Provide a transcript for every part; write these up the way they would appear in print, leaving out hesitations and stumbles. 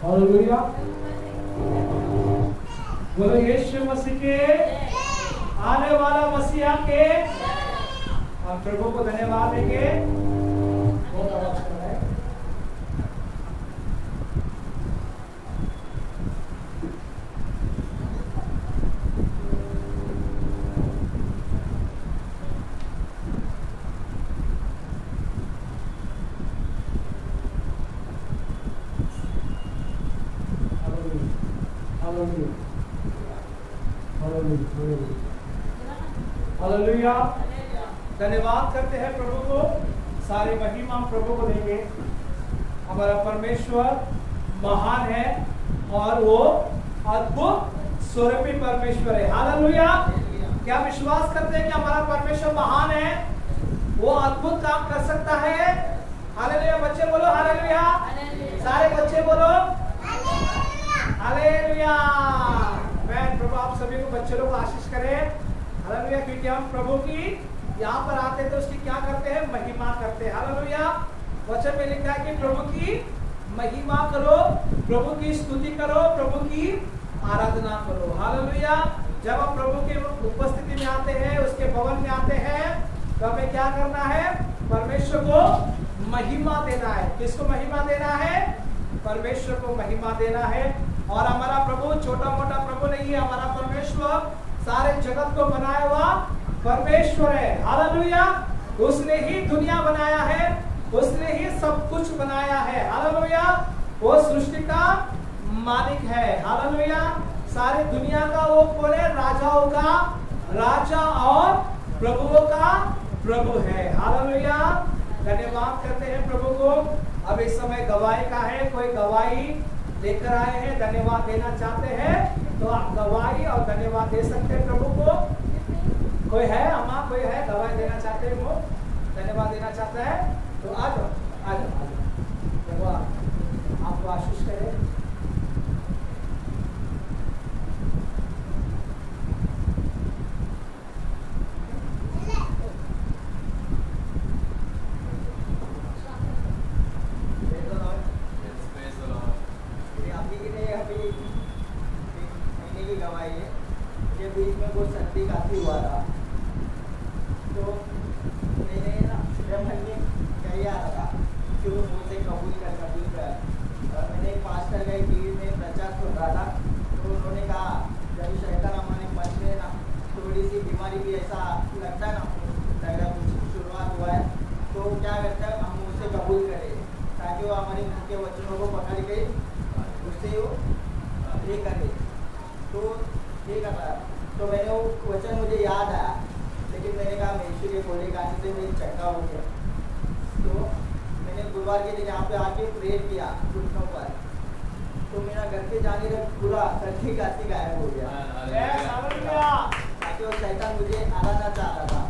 Hallelujah. बोलो यीशु मसीह के आने वाला मसीहा के हम प्रभु को धन्यवाद देंगे। बहुत आवश्यक है। हालेलुया। धन्यवाद करते हैं प्रभु को, सारी महिमा प्रभु को देंगे। हमारा परमेश्वर महान है और वो अद्भुत स्वरूपी परमेश्वर है। हालेलुया। क्या विश्वास करते हैं कि हमारा परमेश्वर महान है, वो अद्भुत काम कर सकता है? हालेलुया। बच्चे बोलो हालेलुया। सारे बच्चे बोलो हालेलुया। मैं प्रभु आप सभी को बच्चे लोग को आशीष करें। हालेलुया। क्योंकि हम प्रभु की यहाँ पर आते तो उसकी क्या करते हैं? महिमा करते हैं। हालेलुया। वचन में लिखा है कि प्रभु की महिमा करो, प्रभु की स्तुति करो, प्रभु की आराधना करो। हालेलुया। जब हम प्रभु की उपस्थिति में आते हैं, उसके भवन में आते हैं, तो हमें क्या करना है? परमेश्वर को महिमा देना है। किसको महिमा देना है? परमेश्वर को महिमा देना है। और हमारा प्रभु छोटा मोटा प्रभु नहीं है, हमारा परमेश्वर सारे जगत को बनाया हुआ परमेश्वर है। हालेलुया। उसने ही दुनिया बनाया है, उसने ही सब कुछ बनाया है। हालेलुया। वो सृष्टि का मालिक है। हालेलुया। सारे दुनिया का वो कौन है? राजाओं का राजा और प्रभुओं का प्रभु है। हालेलुया। धन्यवाद करते हैं प्रभु को। अब इस समय गवाही का है, कोई गवाही लेकर आए हैं, धन्यवाद देना चाहते हैं तो आप गवाही और धन्यवाद दे सकते हैं प्रभु को। कोई है अम्मा, कोई है गवाही देना चाहते हैं, वो धन्यवाद देना चाहता है तो आ जाओ, आ जाओ, आ जाओ। प्रभु आपको आशीष करे। बीच में वो सर्दी काफी हुआ था, तो मैंने ना ब्रह्मन में कही आ रहा कि वो मुझसे कबूल कर। और मैंने एक पास्टर का टीवी में प्रचार सुन रहा था, तो उन्होंने कहा जब शैतान हमारे मन में ना थोड़ी सी बीमारी भी ऐसा लगता है ना, लग रहा कुछ शुरुआत हुआ है, तो क्या करता है हम उससे कबूल करें ताकि वो हमारे मुँह के वचनों को पकड़ के उससे वो ये करे। तो ये कर रहा, तो मैंने वो वचन मुझे याद आया, लेकिन मैंने कहा मैं यीशु के बोले गाने से मेरी चक्का हो गया। तो मैंने गुरुवार के दिन यहाँ पे आके प्रेयर किया घुटनों पर, तो मेरा घर पे जाने तक पूरा सर्दी काशी गायब हो गया। ताकि वो शैतान मुझे आना चाहता था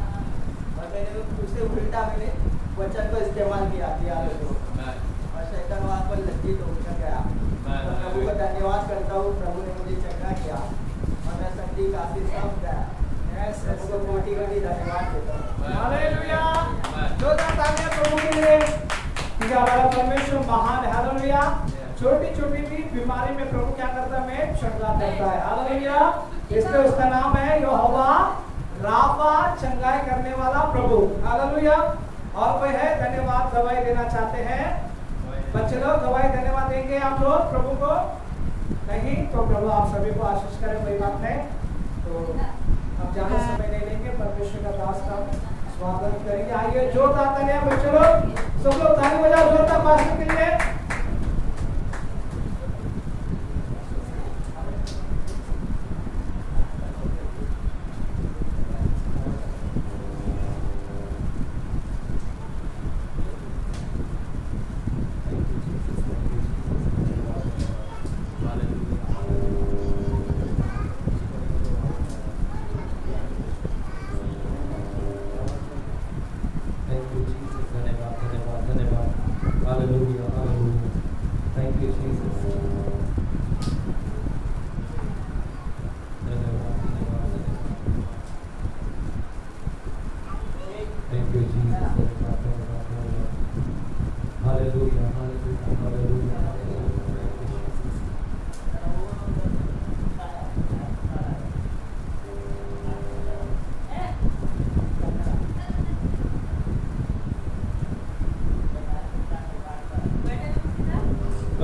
और मैंने उससे उल्टा मैंने वचन को इस्तेमाल किया और शैतान वहाँ पर लज्जित होकर गया। तो प्रभु का धन्यवाद करता हूँ, प्रभु ने मुझे चंगा किया और मैं सर्दी काफी सब गया। प्रभु को कोटि कोटि धन्यवाद देता हूँ। हालेलुया। जोरदार तालियां प्रभु के लिए, क्योंकि हमारा परमेश्वर महान है। हालेलुया। छोटी छोटी भी बीमारी में प्रभु क्या करता है? हमें चंगा करता है। हालेलुया। इसलिए उसका नाम है यहोवा राफा, चंगाई करने वाला प्रभु। हालेलुया। और कोई है धन्यवाद गवाही देना चाहते हैं? बच्चे लोग गवाही धन्यवाद देंगे आप लोग प्रभु को? नहीं तो प्रभु आप सभी को आशीष करें, कोई बात नहीं। तो हम ज्यादा समय नहीं लेंगे, परमेश्वर का दास का स्वागत करेंगे। आइए जोरदार तालियां बच्चे लोग, सब लोग ताली बजाओ जोरदार पास्टर के लिए।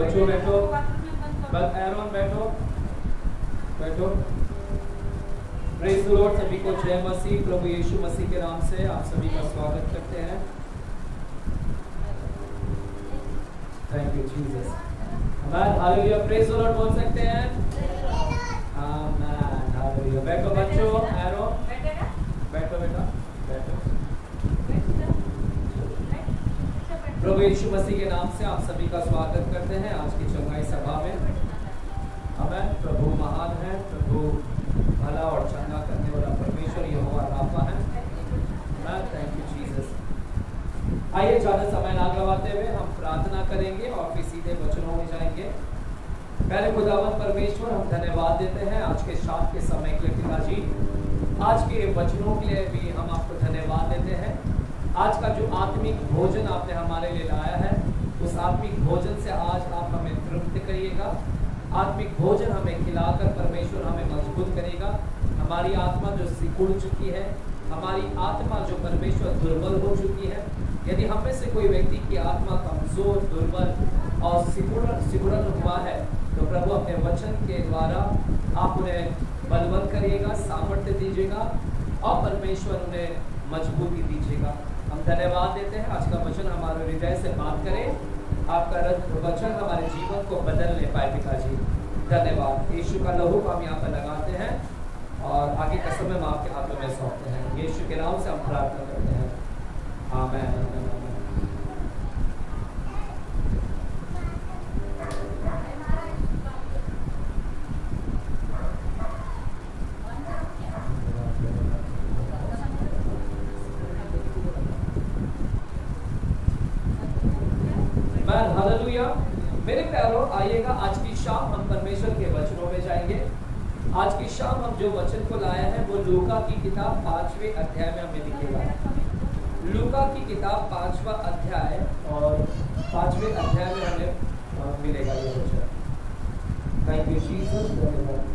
बच्चों बैठो, एरोन बैठो, बैठो। प्रेज़ द लॉर्ड, सभी को जय मसीह। प्रभु यीशु मसीह के नाम से आप सभी का स्वागत करते हैं। Thank you Jesus. Amen, hallelujah. Praise the Lord बोल सकते हैं? आमेन, हालेलुया। बैठो बच्चों, एरोन बैठो बेटा, बैठो। प्रभु यीशु मसीह के नाम से आप सभी का स्वागत करते हैं आज की चंगाई सभा में। आमेन। प्रभु महान है, प्रभु भला और चंगा करने वाला परमेश्वर यहोवा राफा है। आमेन, थैंक यू जीसस। आइए ज्यादा समय ना गवाते हुए हम प्रार्थना करेंगे और फिर सीधे वचनों में जाएंगे। पहले खुदावंद परमेश्वर, हम धन्यवाद देते हैं आज के शाम के समय के लिए पिताजी। आज के वचनों के लिए भी हम आपको धन्यवाद देते हैं। आज का जो आत्मिक भोजन आपने हमारे लिए लाया है, उस आत्मिक भोजन से आज आप हमें तृप्त करिएगा। आत्मिक भोजन हमें खिलाकर परमेश्वर हमें मजबूत करेगा। हमारी आत्मा जो सिकुड़ चुकी है, हमारी आत्मा जो परमेश्वर दुर्बल हो चुकी है, यदि हम में से कोई व्यक्ति की आत्मा कमजोर, दुर्बल और सिकुड़न हुआ है, तो प्रभु अपने वचन के द्वारा आप उन्हें बलवंत करिएगा, सामर्थ्य दीजिएगा और परमेश्वर उन्हें मजबूती दीजिएगा। हम धन्यवाद देते हैं। आज का वचन हमारे हृदय से बात करे, आपका वचन हमारे जीवन को बदल ले पाए पिताजी। धन्यवाद। यीशु का लहू को हम यहाँ पर लगाते हैं और आगे का समय हम आपके हाथों में सौंपते हैं। यीशु के नाम से हम प्रार्थना करते हैं, आमीन, आमीन, आमीन। हालेलुया। मेरे प्यारों, आइएगा आज की शाम हम परमेश्वर के वचनों में जाएंगे। आज की शाम हम जो वचन को लाए हैं वो लूका की किताब 5वें अध्याय में हमें दिखेगा। लूका की किताब 5वां अध्याय और 5वें अध्याय में हमें मिलेगा ये वचन। Thank you Jesus. धन्यवाद।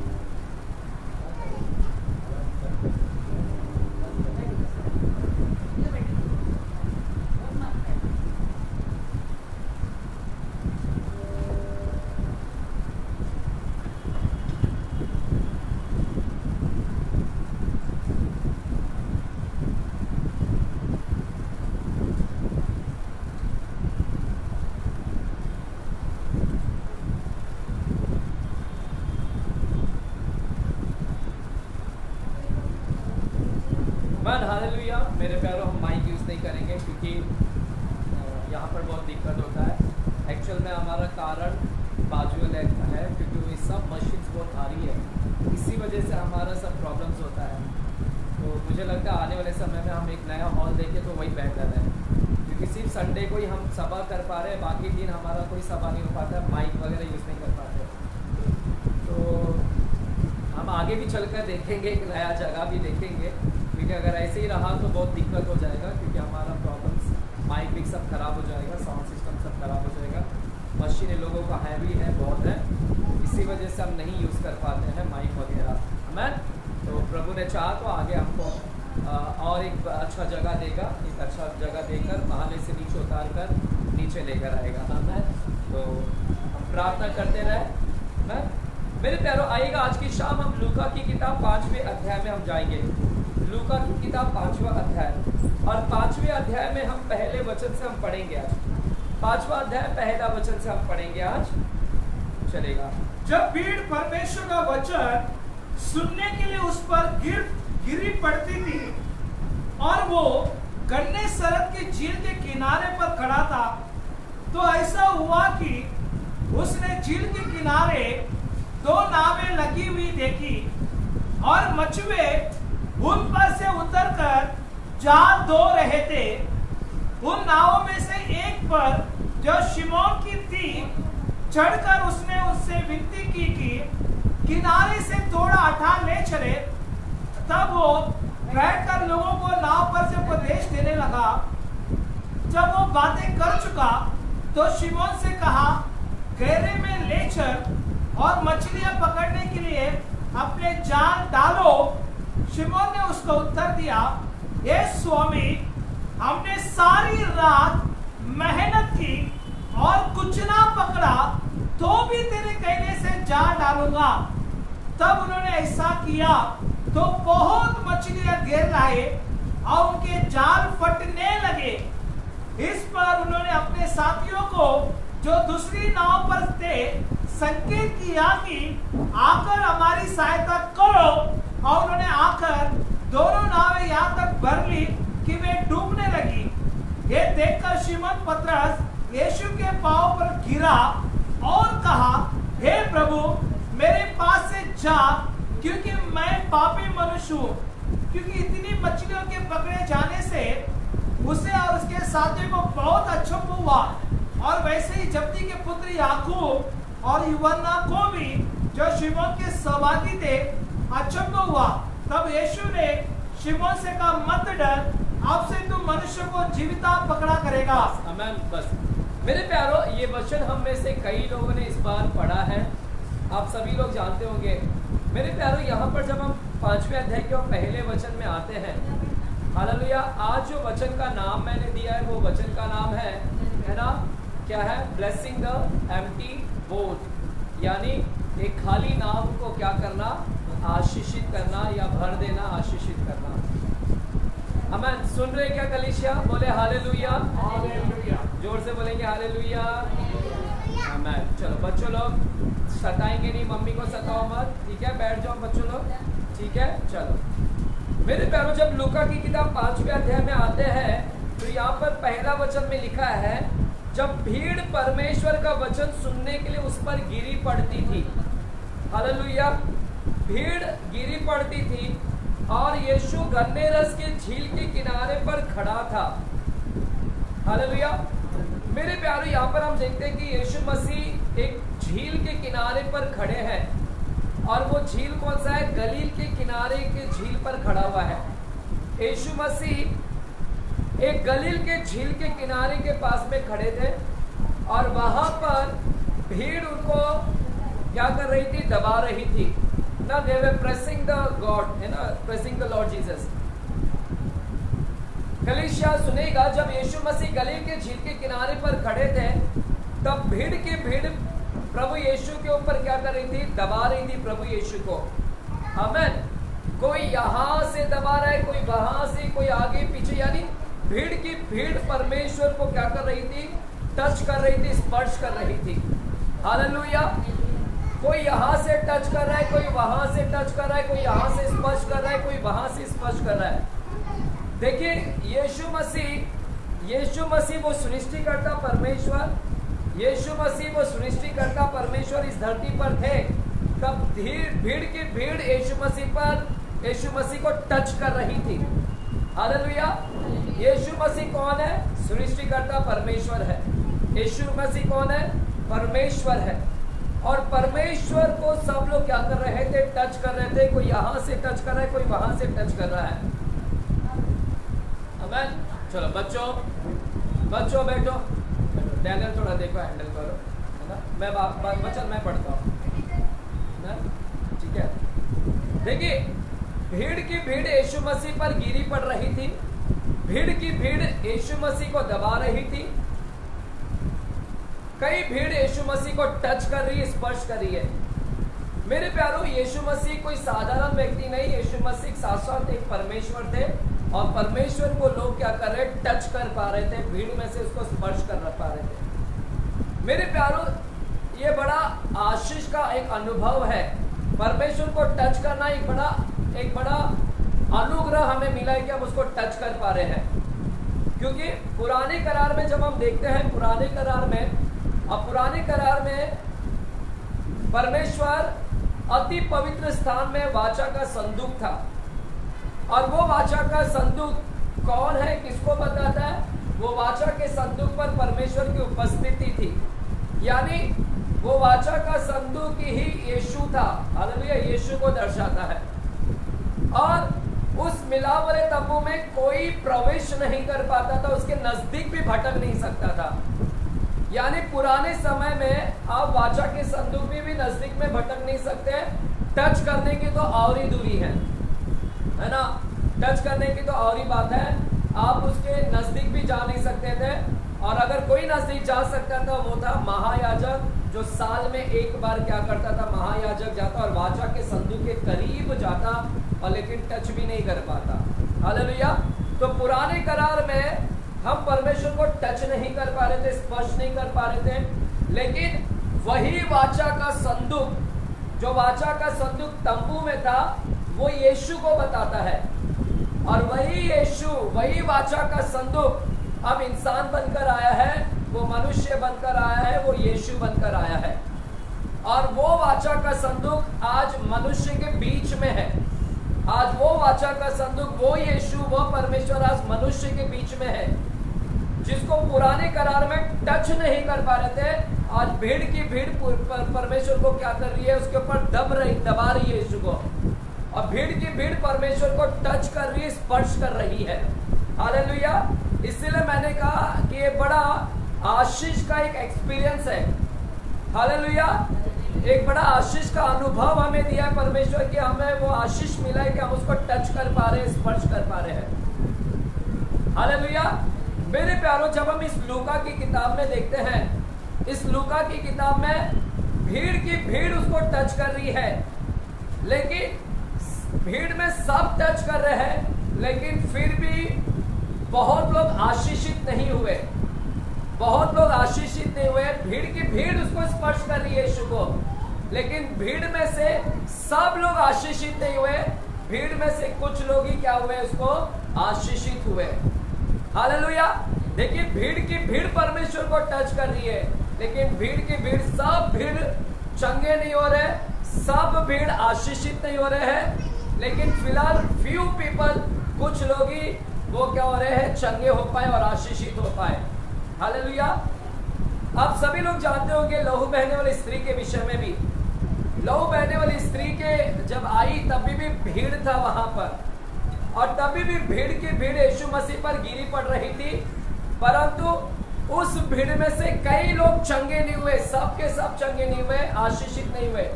हालेलुया। मेरे प्यारों, हम माइक यूज़ नहीं करेंगे क्योंकि यहाँ पर बहुत दिक्कत होता है। एक्चुअल में हमारा कारण बाजू का है क्योंकि ये सब मशीन्स बहुत भारी है, इसी वजह से हमारा सब प्रॉब्लम्स होता है। तो मुझे लगता है आने वाले समय में हम एक नया हॉल देखें तो वही बेहतर है, क्योंकि सिर्फ संडे को ही हम सभा कर पा रहे हैं, बाकी दिन हमारा कोई सभा नहीं हो पाता है, माइक वगैरह यूज़ नहीं कर पाते। तो हम आगे भी चलकर देखेंगे, एक नया जगह भी देखेंगे, क्योंकि अगर ऐसे ही रहा तो बहुत दिक्कत हो जाएगा, क्योंकि हमारा प्रॉब्लम्स, माइक भी सब खराब हो जाएगा, साउंड सिस्टम सब खराब हो जाएगा। मशीन लोगों का हैवी है, बहुत है, इसी वजह से हम नहीं यूज़ कर पाते हैं माइक वगैरह। आमीन। तो प्रभु ने चाहा तो आगे हमको और एक अच्छा जगह देगा, एक अच्छा जगह देकर महाले से नीचे उतार कर नीचे लेकर आएगा। आमीन। तो हम प्रार्थना करते रहे। मेरे प्यारों, आइएगा आज की शाम हम लूका की किताब 5वें अध्याय में हम जाएंगे। लूका की किताब 5वां अध्याय, और 5वें अध्याय में हम पहले वचन से हम पढ़ेंगे आज। 5वां अध्याय पहला वचन से हम पढ़ेंगे आज। चलेगा। जब भीड़ परमेश्वर का वचन सुनने के लिए उस पर गिरी पड़ती थी और वो गन्ने सरत के झील के किनारे पर खड़ा था, तो ऐसा हुआ कि उसने झील के किनारे 2 नावें लगी हुई देखी और मछुए उन पर से उतरकर जाल धो रहे थे। उन नावों में से एक पर जो शिमोन की थी, चढ़कर उसने उससे विनती की कि किनारे से थोड़ा हटा ले चले। तब वो बैठकर लोगों को नाव पर से उपदेश देने लगा। जब वो बातें कर चुका तो शिमोन से कहा, गहरे में ले चल और मछलियां पकड़ने के लिए अपने जाल डालो। शिमोन ने उसको उत्तर दिया, हे स्वामी, हमने सारी रात मेहनत की और कुछ ना पकड़ा, तो भी तेरे कहने से जा डालूंगा। तब उन्होंने ऐसा किया तो बहुत मछलियां घेर लाए और उनके जाल फटने लगे। इस पर उन्होंने अपने साथियों को जो दूसरी नाव पर थे संकेत किया कि आकर हमारी सहायता करो, और उन्होंने आकर दोनों नावें यहाँ तक भर ली कि वे डूबने लगी। ये देखकर शिमोन पतरस यीशु के पांव पर गिरा और कहा, हे प्रभु, मेरे पास से जा, क्योंकि मैं पापी मनुष्य हूँ। क्योंकि इतनी मछलियों के पकड़े जाने से उसे और उसके साथियों को बहुत अचंभ हुआ, और वैसे ही जब्दी के पुत्र याकूब और यूहन्ना को भी, जो शिमोन के सहभागी थे, अचंभ हुआ। तब यीशु ने शिमोन से कहा, मत डर, अब से तू मनुष्य को जीविता पकड़ा करेगा। आमीन। बस मेरे प्यारो, ये वचन हम में से कई लोगों ने इस बार पढ़ा है, आप सभी लोग जानते होंगे। मेरे प्यारो, यहाँ पर जब हम 5वें अध्याय के और पहले वचन में आते हैं, हालेलुया, आज जो वचन का नाम मैंने दिया है वो वचन का नाम है ना, क्या है? ब्लेसिंग द एम्प्टी बोट, यानी एक खाली नाव को क्या करना? आशीषित करना या भर देना, आशीषित करना। आमीन। सुन रहे क्या कलीसिया? बोले हालेलुया। हालेलुया। जोर से बोलेंगे हालेलुया। आमीन। चलो बच्चों लोग सताएंगे नहीं, मम्मी को सताओ मत, ठीक है? बैठ जाओ बच्चों लोग, ठीक है? चलो मेरे प्यारों, जब लूका की किताब 5वें अध्याय में आते हैं तो यहाँ पर पहला वचन में लिखा है, जब भीड़ परमेश्वर का वचन सुनने के लिए उस पर गिरी पड़ती थी। हालेलुया। भीड़ गिरी पड़ती थी और यीशु गन्ने रस के झील के किनारे पर खड़ा था। हालेलुया। मेरे प्यारों, यहाँ पर हम देखते हैं कि यीशु मसीह एक झील के किनारे पर खड़े हैं, और वो झील कौन सा है? गलील के किनारे के झील पर खड़ा हुआ है। यीशु मसीह एक गलील के झील के किनारे के पास में खड़े थे, और वहां पर भीड़ उनको क्या कर रही थी? दबा रही थी ना। दे वर प्रेसिंग द गॉड, है ना, प्रेसिंग द लॉर्ड जीसस। कलीसिया सुनेगा, जब यीशु मसीह गलील के झील के किनारे पर खड़े थे, तब भीड़ की भीड़ प्रभु यीशु के ऊपर क्या कर रही थी? दबा रही थी प्रभु यीशु को। आमीन। कोई यहाँ से दबा रहा है, कोई वहां से, कोई आगे पीछे, यानी भीड़ की भीड़ परमेश्वर को क्या कर रही थी? टच कर रही थी, स्पर्श कर रही थी। हालेलुया। कोई यहाँ से टच कर रहा है, कोई वहां से टच कर रहा है, कोई यहाँ से स्पर्श कर रहा है, कोई वहां से स्पर्श कर रहा है। देखिए, यीशु मसीह वो सृष्टिकर्ता परमेश्वर, यीशु मसीह वो सृष्टिकर्ता परमेश्वर इस धरती पर थे, तब भीड़ की भीड़ यीशु मसीह को टच कर रही थी। हालेलुया। यीशु मसीह कौन है? सृष्टिकर्ता परमेश्वर है। यीशु मसीह कौन है? परमेश्वर है। और परमेश्वर को सब लोग क्या कर रहे थे? टच कर रहे थे। कोई यहाँ से टच कर रहा है, कोई वहां से टच कर रहा है। आमीन। चलो बच्चों बैठो। डैनियल थोड़ा देखो, हैंडल करो, है ना। मैं वचन मैं पढ़ता हूँ, ठीक है? देखिए, भीड़ की भीड़ यीशु मसीह पर गिरी पड़ रही थी। भीड़ की भीड़ यीशु मसीह को दबा रही थी। कई भीड़ यीशु मसीह को टच कर रही है, स्पर्श कर रही है। मेरे प्यारों, यीशु मसीह कोई साधारण व्यक्ति नहीं, यीशु मसीह साक्षात एक परमेश्वर थे, और परमेश्वर को लोग क्या कर रहे? टच कर पा रहे थे, भीड़ में से उसको स्पर्श कर पा रहे थे। मेरे प्यारों, ये बड़ा आशीष का एक अनुभव है। परमेश्वर को टच करना एक बड़ा अनुग्रह हमें मिला है कि हम उसको टच कर पा रहे हैं। क्योंकि पुराने करार में जब हम देखते हैं, पुराने करार में परमेश्वर अति पवित्र स्थान में वाचा का संदूक था, और वो वाचा का संदूक कौन है? किसको बताता है? वो वाचा के संदूक पर परमेश्वर की उपस्थिति थी, यानी वो वाचा का संदूक ही यीशु था। हालेलुया। यीशु को दर्शाता है। और उस मिलाप वाले तंबू में कोई प्रवेश नहीं कर पाता था, उसके नजदीक भी भटक नहीं सकता था। यानी पुराने समय में आप वाचा के संदूक में भी नजदीक में भटक नहीं सकते, टच करने की तो और ही दूरी है ना। टच करने की तो और ही बात है, आप उसके नजदीक भी जा नहीं सकते थे। और अगर कोई नजदीक जा सकता था, वो था महायाजक, जो साल में एक बार क्या करता था, महायाजक जाता और वाचा के संदूक के करीब जाता और लेकिन टच भी नहीं कर पाता। हालेलुया। तो पुराने करार में हम परमेश्वर को टच नहीं कर पा रहे थे, स्पर्श नहीं कर पा रहे थे, लेकिन वही वाचा का संदूक, जो वाचा का संदूक तंबू में था, वो यीशु को बताता है। और वही यीशु, वही वाचा का संदूक अब इंसान बनकर आया है, वो मनुष्य बनकर आया है, वो यीशु बनकर आया है। और वो वाचा का संदूक आज मनुष्य के बीच में है। आज वो वाचा का संदूक, वो यीशु, वो परमेश्वर आज मनुष्य के बीच में है, जिसको पुराने करार में टच नहीं कर पा रहे थे। आज भीड़ की भीड़ परमेश्वर को क्या कर रही है, उसके ऊपर दबा रही है यीशु को। और भीड़ की भीड़ परमेश्वर को टच कर रही है, स्पर्श कर रही है। हालेलुया। इसलिए मैंने कहा कि ये बड़ा आशीष का एक एक्सपीरियंस है। हालेलुया। एक बड़ा आशीष का अनुभव हमें दिया है परमेश्वर की, हमें वो आशीष मिला है कि हम उसको टच कर पा रहे हैं, स्पर्श कर पा रहे हैं। हालेलुया। मेरे प्यारों, जब हम इस लूका की किताब में देखते हैं, इस लूका की किताब में भीड़ की भीड़ उसको टच कर रही है, लेकिन भीड़ में सब टच कर रहे हैं, लेकिन फिर भी बहुत लोग आशीषित नहीं हुए। बहुत लोग आशीषित नहीं हुए। भीड़ की भीड़ उसको स्पर्श कर रही है यीशु को, लेकिन भीड़ में से सब लोग आशीषित नहीं हुए। भीड़ में से कुछ लोग ही क्या हुए, उसको आशीषित हुए। हालेलुया। देखिए, भीड़ की भीड़ परमेश्वर को टच कर रही है, लेकिन भीड़ की भीड़, सब भीड़ चंगे नहीं हो रहे, सब भीड़ आशीषित नहीं हो रहे हैं, लेकिन फिलहाल फ्यू पीपल, कुछ लोग ही वो क्या हो रहे हैं, चंगे हो पाए और आशीषित हो पाए। हालेलुया। आप सभी लोग जानते होंगे लहू बहने वाली स्त्री के विषय में भी। लहू बहने वाली स्त्री के जब आई तभी भी भीड़ था वहां पर, और तभी भी भीड़ की भीड़ यीशु मसीह पर गिरी पड़ रही थी, परंतु उस भीड़ में से कई लोग चंगे नहीं हुए, सब के सब चंगे नहीं हुए, आशीषित नहीं हुए।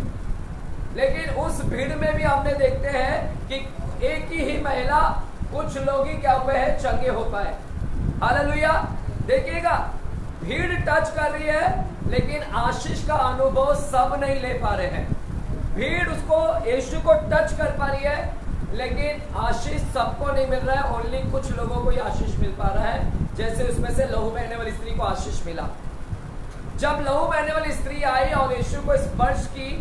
लेकिन उस भीड़ में भी हमने देखते हैं कि एक ही महिला, कुछ लोग ही क्या हुए हैं, चंगे हो पाए। हालेलुया। देखिएगा, भीड़ टच कर रही है, लेकिन आशीष का अनुभव सब नहीं ले पा रहे हैं। भीड़ उसको, यीशु को टच कर पा रही है, लेकिन आशीष सबको नहीं मिल रहा है, ओनली कुछ लोगों को ही आशीष मिल पा रहा है। जैसे उसमें से लहू बहने वाली स्त्री को आशीष मिला। जब लहू बहने वाली स्त्री आई और यीशु को स्पर्श की,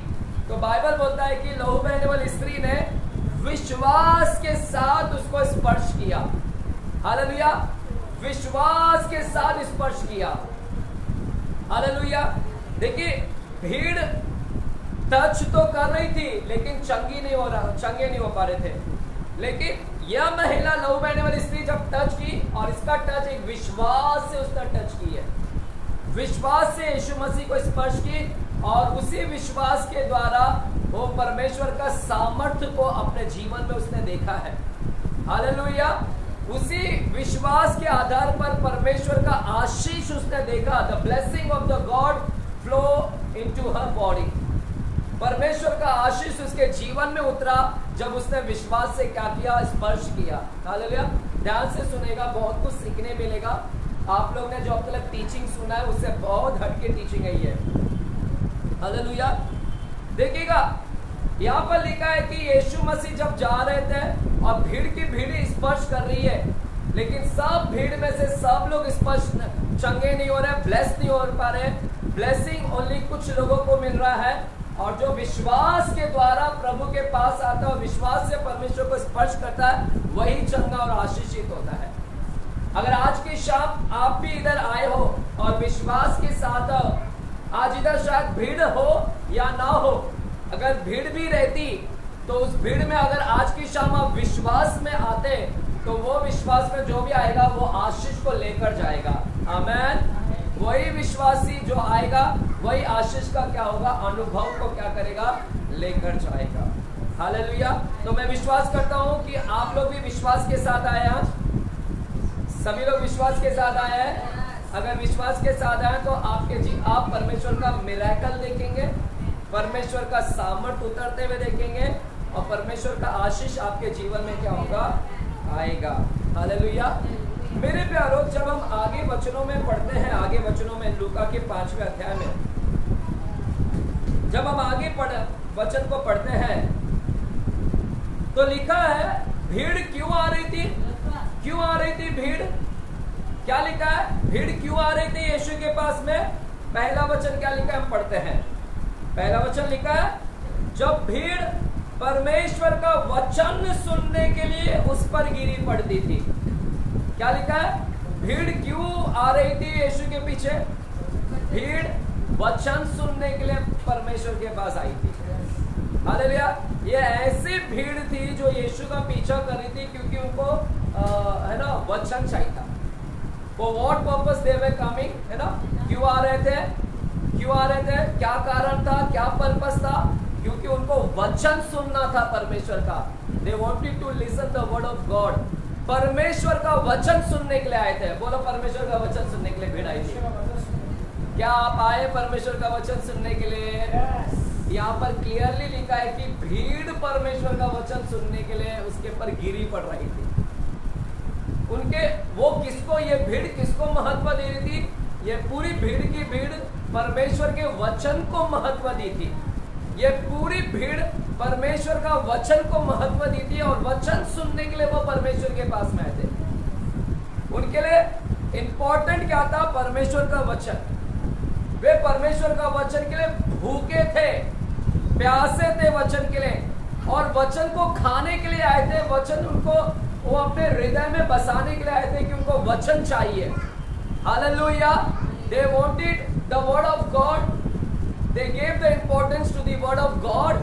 तो बाइबल बोलता है कि लहू बहने वाली स्त्री ने विश्वास के साथ उसको स्पर्श किया। हालेलुया। विश्वास के साथ स्पर्श किया। हालेलुया। देखिए, भीड़ टच तो कर रही थी, लेकिन चंगे नहीं हो पा रहे थे। लेकिन यह महिला, लहू बहने वाली स्त्री, जब टच की, और इसका टच एक विश्वास से उसका टच की है, विश्वास से यीशु मसीह को स्पर्श की, और उसी विश्वास के द्वारा वो परमेश्वर का सामर्थ्य को अपने जीवन में उसने देखा है। हालेलुया। उसी विश्वास के आधार पर परमेश्वर का आशीष उसने देखा। The blessing of the God flow into her body. परमेश्वर का आशीष उसके जीवन में उतरा जब उसने विश्वास से क्या किया, स्पर्श किया। हालेलुया। ध्यान से सुनेगा, बहुत कुछ सीखने मिलेगा। आप लोग ने जो अब तक टीचिंग सुना है, उससे बहुत हटके टीचिंग है ये। हालेलुया। देखिएगा, यहाँ पर लिखा है कि यीशु मसीह जब जा रहे थे और भीड़ की भीड़ स्पर्श कर रही है, लेकिन सब भीड़ में से सब लोग स्पर्श चंगे नहीं हो रहे, ब्लेस नहीं हो पा रहे। ब्लेसिंग ओनली कुछ लोगों को मिल रहा है, और जो विश्वास के द्वारा प्रभु के पास आता है और विश्वास से परमेश्वर को स्पर्श करता है, वही चंगा और आशीषित होता है। अगर आज की शाम आप भी इधर आए हो और विश्वास के साथ, आज इधर शायद भीड़ हो या ना हो, अगर भीड़ भी रहती तो उस भीड़ में अगर आज की शाम आप विश्वास में आते, तो वो विश्वास में जो भी आएगा वो आशीष को लेकर जाएगा। आमीन। वही विश्वासी जो आएगा, वही आशीष का क्या होगा, अनुभव को क्या करेगा, लेकर जाएगा। हालेलुया। तो मैं विश्वास करता हूं कि आप लोग भी विश्वास के साथ आए। आज सभी लोग विश्वास के साथ आए हैं। अगर विश्वास के साथ आए तो आप परमेश्वर का मिरेकल देखेंगे, परमेश्वर का सामर्थ्य उतरते हुए देखेंगे, और परमेश्वर का आशीष आपके जीवन में क्या होगा, आएगा। हालेलुया। मेरे प्यारों, जब हम आगे वचनों में पढ़ते हैं, आगे वचनों में लूका के 5वें अध्याय में, जब हम आगे वचन को पढ़ते हैं तो लिखा है भीड़ क्यों आ रही थी? क्यों आ रही थी भीड़? क्या लिखा है? भीड़ क्यों आ रही थी यीशु के पास में? पहला वचन क्या लिखा है? हम पढ़ते हैं। पहला वचन लिखा है जब भीड़ परमेश्वर का वचन सुनने के लिए उस पर गिरी पड़ती थी। क्या लिखा है? भीड़ क्यों आ रही थी यीशु के पीछे? भीड़ वचन सुनने के लिए परमेश्वर के पास आई थी। हालेलुया। ये ऐसी भीड़ थी जो यीशु का पीछा कर रही थी क्योंकि उनको है ना वचन चाहिए था। For what purpose they were coming, है ना? क्यों आ रहे थे? क्यों आ रहे थे? क्या कारण था? क्या पर्पस था? क्योंकि उनको वचन सुनना था परमेश्वर का। They wanted to listen the word of God. परमेश्वर का वचन सुनने के लिए आए थे। बोलो परमेश्वर का वचन सुनने के लिए भीड़ आई थी। क्या आप आए परमेश्वर का वचन सुनने के लिए? यहाँ पर क्लियरली लिखा है कि भीड़ परमेश्वर का वचन सुनने के लिए उसके पर गिरी पड़ रही थी। उनके वो किसको, ये भीड़ किसको महत्व दे रही थी? ये पूरी भीड़ की भीड़ परमेश्वर के वचन को महत्व दी थी। ये पूरी भीड़ परमेश्वर का वचन को महत्व दी थी और वचन सुनने के लिए वो परमेश्वर के पास में आए थे। उनके लिए इंपॉर्टेंट क्या था? परमेश्वर का वचन। वे परमेश्वर का वचन के लिए भूखे थे, प्यासे थे वचन के लिए, और वचन को खाने के लिए आए थे। वचन उनको वो अपने हृदय में बसाने के लिए आए थे कि उनको वचन चाहिए। Hallelujah. They wanted the word of God. They gave the importance to the word of God.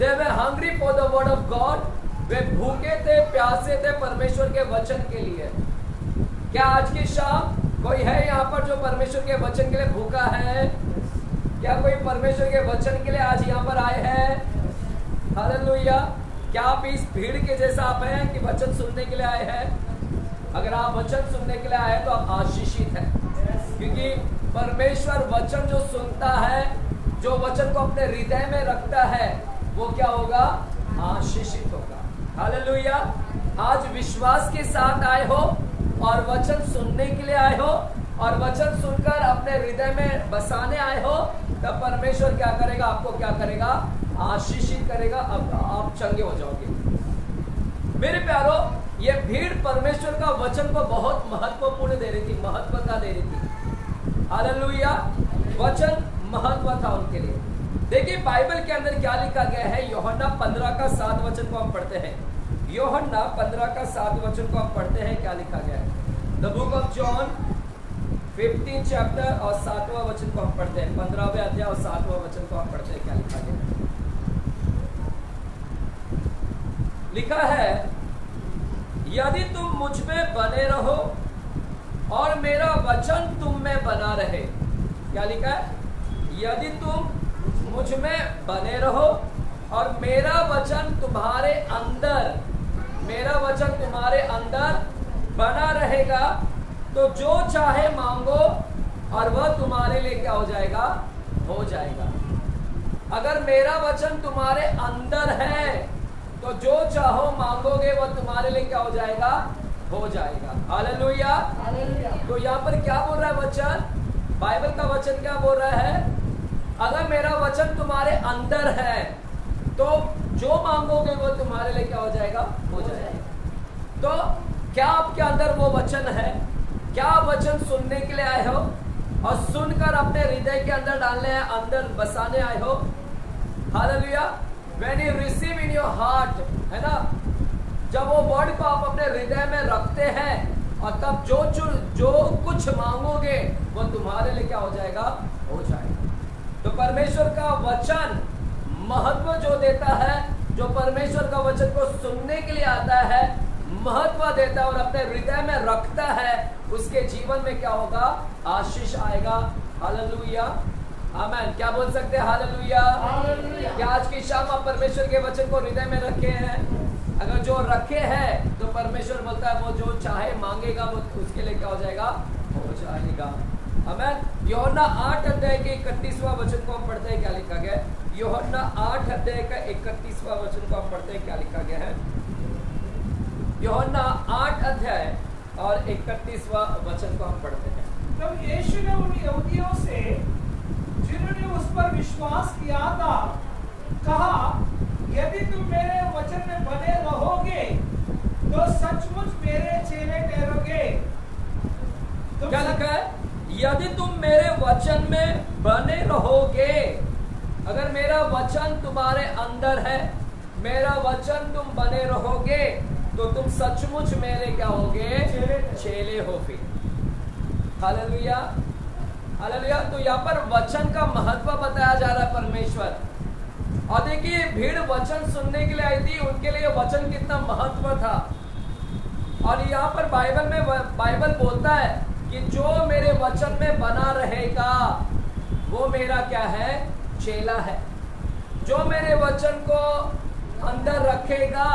They were hungry for the word of God. वे भूखे थे, प्यासे थे परमेश्वर के वचन के लिए। क्या आज की शाम कोई है यहाँ पर जो परमेश्वर के वचन के लिए भूखा है? क्या कोई परमेश्वर के वचन के लिए आज यहाँ पर आए हैं? हालेलुया। क्या आप इस भीड़ के जैसा आप हैं कि वचन सुनने के लिए आए हैं? अगर आप वचन सुनने के लिए आए तो आप आशीषित हैं, क्योंकि परमेश्वर वचन जो सुनता है, जो वचन को अपने हृदय में रखता है, वो क्या होगा? आशीषित होगा। हालेलुया। आज विश्वास के साथ आए हो और वचन सुनने के लिए आए हो और वचन सुनकर अपने हृदय में बसाने आए हो, तब परमेश्वर क्या करेगा? आपको क्या करेगा? आशीषित करेगा। अब आप चंगे हो जाओगे। मेरे प्यारो, ये भीड़ परमेश्वर का वचन को बहुत महत्वपूर्ण दे रही थी, महत्वता दे रही थी। हालेलुया। वचन महत्व था उनके लिए। देखिए बाइबल के अंदर क्या लिखा गया है। यूहन्ना 15 का 7 वचन को हम पढ़ते हैं। यूहन्ना 15 का 7 वचन को हम पढ़ते हैं। क्या लिखा गया है? The book of John 15 chapter और 7वां वचन को हम पढ़ते हैं। 15वें अध्याय और 7वां वचन को हम पढ़ते हैं। क्या लिखा गया है? लिखा है यदि तुम मुझ में बने रहो और मेरा वचन तुम में बना रहे। क्या लिखा है? यदि तुम मुझ में बने रहो और मेरा वचन तुम्हारे अंदर, मेरा वचन तुम्हारे अंदर बना रहेगा, तो जो चाहे मांगो और वह तुम्हारे लिए क्या हो जाएगा? हो जाएगा। अगर मेरा वचन तुम्हारे अंदर है तो जो चाहो मांगोगे वह तुम्हारे लिए क्या हो जाएगा? हो जाएगा। हालेलुया। तो यहाँ पर क्या बोल रहा है वचन? बाइबल का वचन क्या बोल रहा है? अगर मेरा वचन तुम्हारे अंदर है तो जो मांगोगे वो तुम्हारे लिए क्या हो जाएगा? हो जाएगा। तो क्या आपके अंदर वो वचन है? क्या वचन सुनने के लिए आए हो और सुनकर अपने हृदय के अंदर डालने हैं, अंदर बसाने आए हो? Hallelujah. When you receive in your heart, है ना, जब वो वर्ड को आप अपने हृदय में रखते हैं और तब जो कुछ मांगोगे वो तुम्हारे लिए क्या हो जाएगा? हो जाएगा। तो परमेश्वर का वचन महत्व जो देता है, जो परमेश्वर का वचन को सुनने के लिए आता है, महत्व देता है और अपने हृदय में रखता है, उसके जीवन में क्या होगा? आशीष आएगा। हालेलुया। आमेन। क्या बोल सकते हैं? हालेलुया। क्या आज की शाम आप परमेश्वर के वचन को हृदय में रखे हैं? अगर जो रखे हैं तो परमेश्वर बोलता है वो जो चाहे मांगेगा वो उसके लिए क्या हो जाएगा? हो जाएगा। आमेन। यूहन्ना 8 अध्याय के 31वां वचन को हम पढ़ते हैं। क्या लिखा गया है? यूहन्ना 8 अध्याय का 31वां वचन को हम पढ़ते हैं। क्या लिखा गया है? यूहन्ना 8 अध्याय और 31वां वचन को हम पढ़ते हैं। तब यीशु ने उन यहूदियों से जिन्होंने उस पर विश्वास किया था, कहा यदि तुम मेरे वचन में बने रहोगे तो सचमुच मेरे चेले ठहरोगे। क्या लिखा है? यदि तुम मेरे वचन में बने रहोगे। अगर मेरा वचन तुम्हारे अंदर है, मेरा वचन तुम बने रहोगे, तो तुम सचमुच मेरे क्या होगे? चेले होगे। Hallelujah, hallelujah. तो यहाँ पर वचन का महत्व बताया जा रहा है परमेश्वर। और देखिए, भीड़ वचन सुनने के लिए आई थी, उनके लिए वचन कितना महत्व था। और यहाँ पर बाइबल बोलता है कि जो मेरे वचन में बना रहेगा वो मेरा क्या है? चेला है। जो मेरे वचन को अंदर रखेगा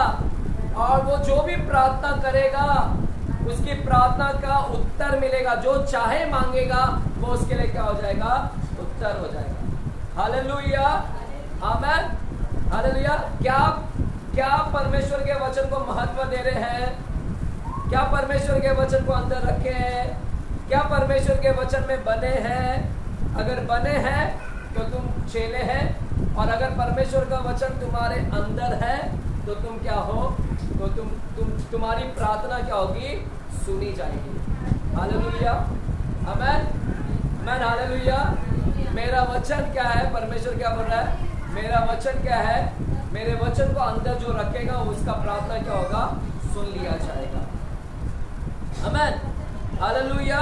और वो जो भी प्रार्थना करेगा उसकी प्रार्थना का उत्तर मिलेगा। जो चाहे मांगेगा वो उसके लिए क्या हो जाएगा? उत्तर हो जाएगा। हालेलुया, आमेन, हालेलुया। क्या परमेश्वर के वचन को महत्व दे रहे हैं? क्या परमेश्वर के वचन को अंदर रखे हैं? क्या परमेश्वर के वचन में बने हैं? अगर बने हैं तो तुम चेले हैं, और अगर परमेश्वर का वचन तुम्हारे अंदर है तो तुम क्या हो? तो तुम्हारी प्रार्थना क्या होगी? सुनी जाएगी। हालेलुया, आमेन, आमेन, हालेलुया। मेरा वचन क्या है? परमेश्वर क्या बोल रहा है? मेरा वचन क्या है? मेरे वचन को अंदर जो रखेगा उसका प्रार्थना क्या होगा? सुन लिया जाएगा। आमेन, हालेलुया।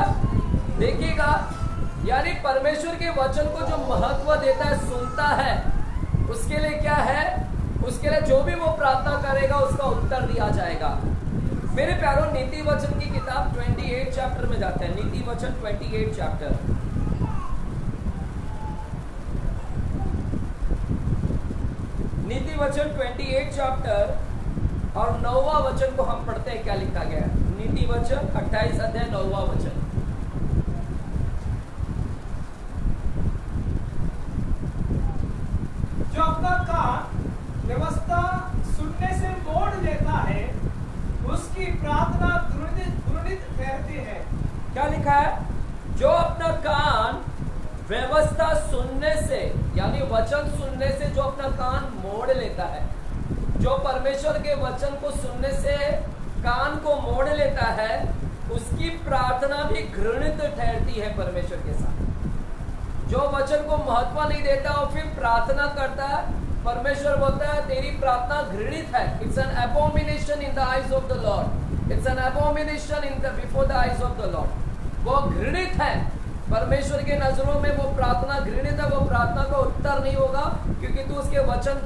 देखिएगा, यानी परमेश्वर के वचन को जो महत्व देता है, सुनता है, उसके लिए क्या है? उसके लिए जो भी वो प्रार्थना करेगा उसका उत्तर दिया जाएगा। मेरे प्यारों, नीति वचन की किताब 28 चैप्टर में जाते हैं। नीति वचन 28 चैप्टर, नीति वचन 28 चैप्टर और 9वां वचन को हम पढ़ते हैं। क्या लिखा गया है? नीति वचन 28 अध्याय 9वां वचन। जो अपना कान व्यवस्था सुनने से मोड़ लेता है उसकी प्रार्थना घृणित ठहरती है। क्या लिखा है? जो अपना कान व्यवस्था सुनने से, यानी वचन सुनने से जो अपना कान मोड़ लेता है, जो परमेश्वर के वचन को सुनने से कान को मोड़ लेता है, उसकी प्रार्थना भी घृणित ठहरती है परमेश्वर के साथ। जो वचन को महत्व नहीं देता और फिर प्रार्थना करता है, परमेश्वर बोलता है तेरी प्रार्थना घृणित है। It's an Abomination in the eyes of the Lord. It's an Abomination in the before the eyes of the Lord. वो घृणित है परमेश्वर के नजरों में। वो प्रार्थना घृणित है। वो प्रार्थना का उत्तर नहीं होगा क्योंकि तू उसके वचन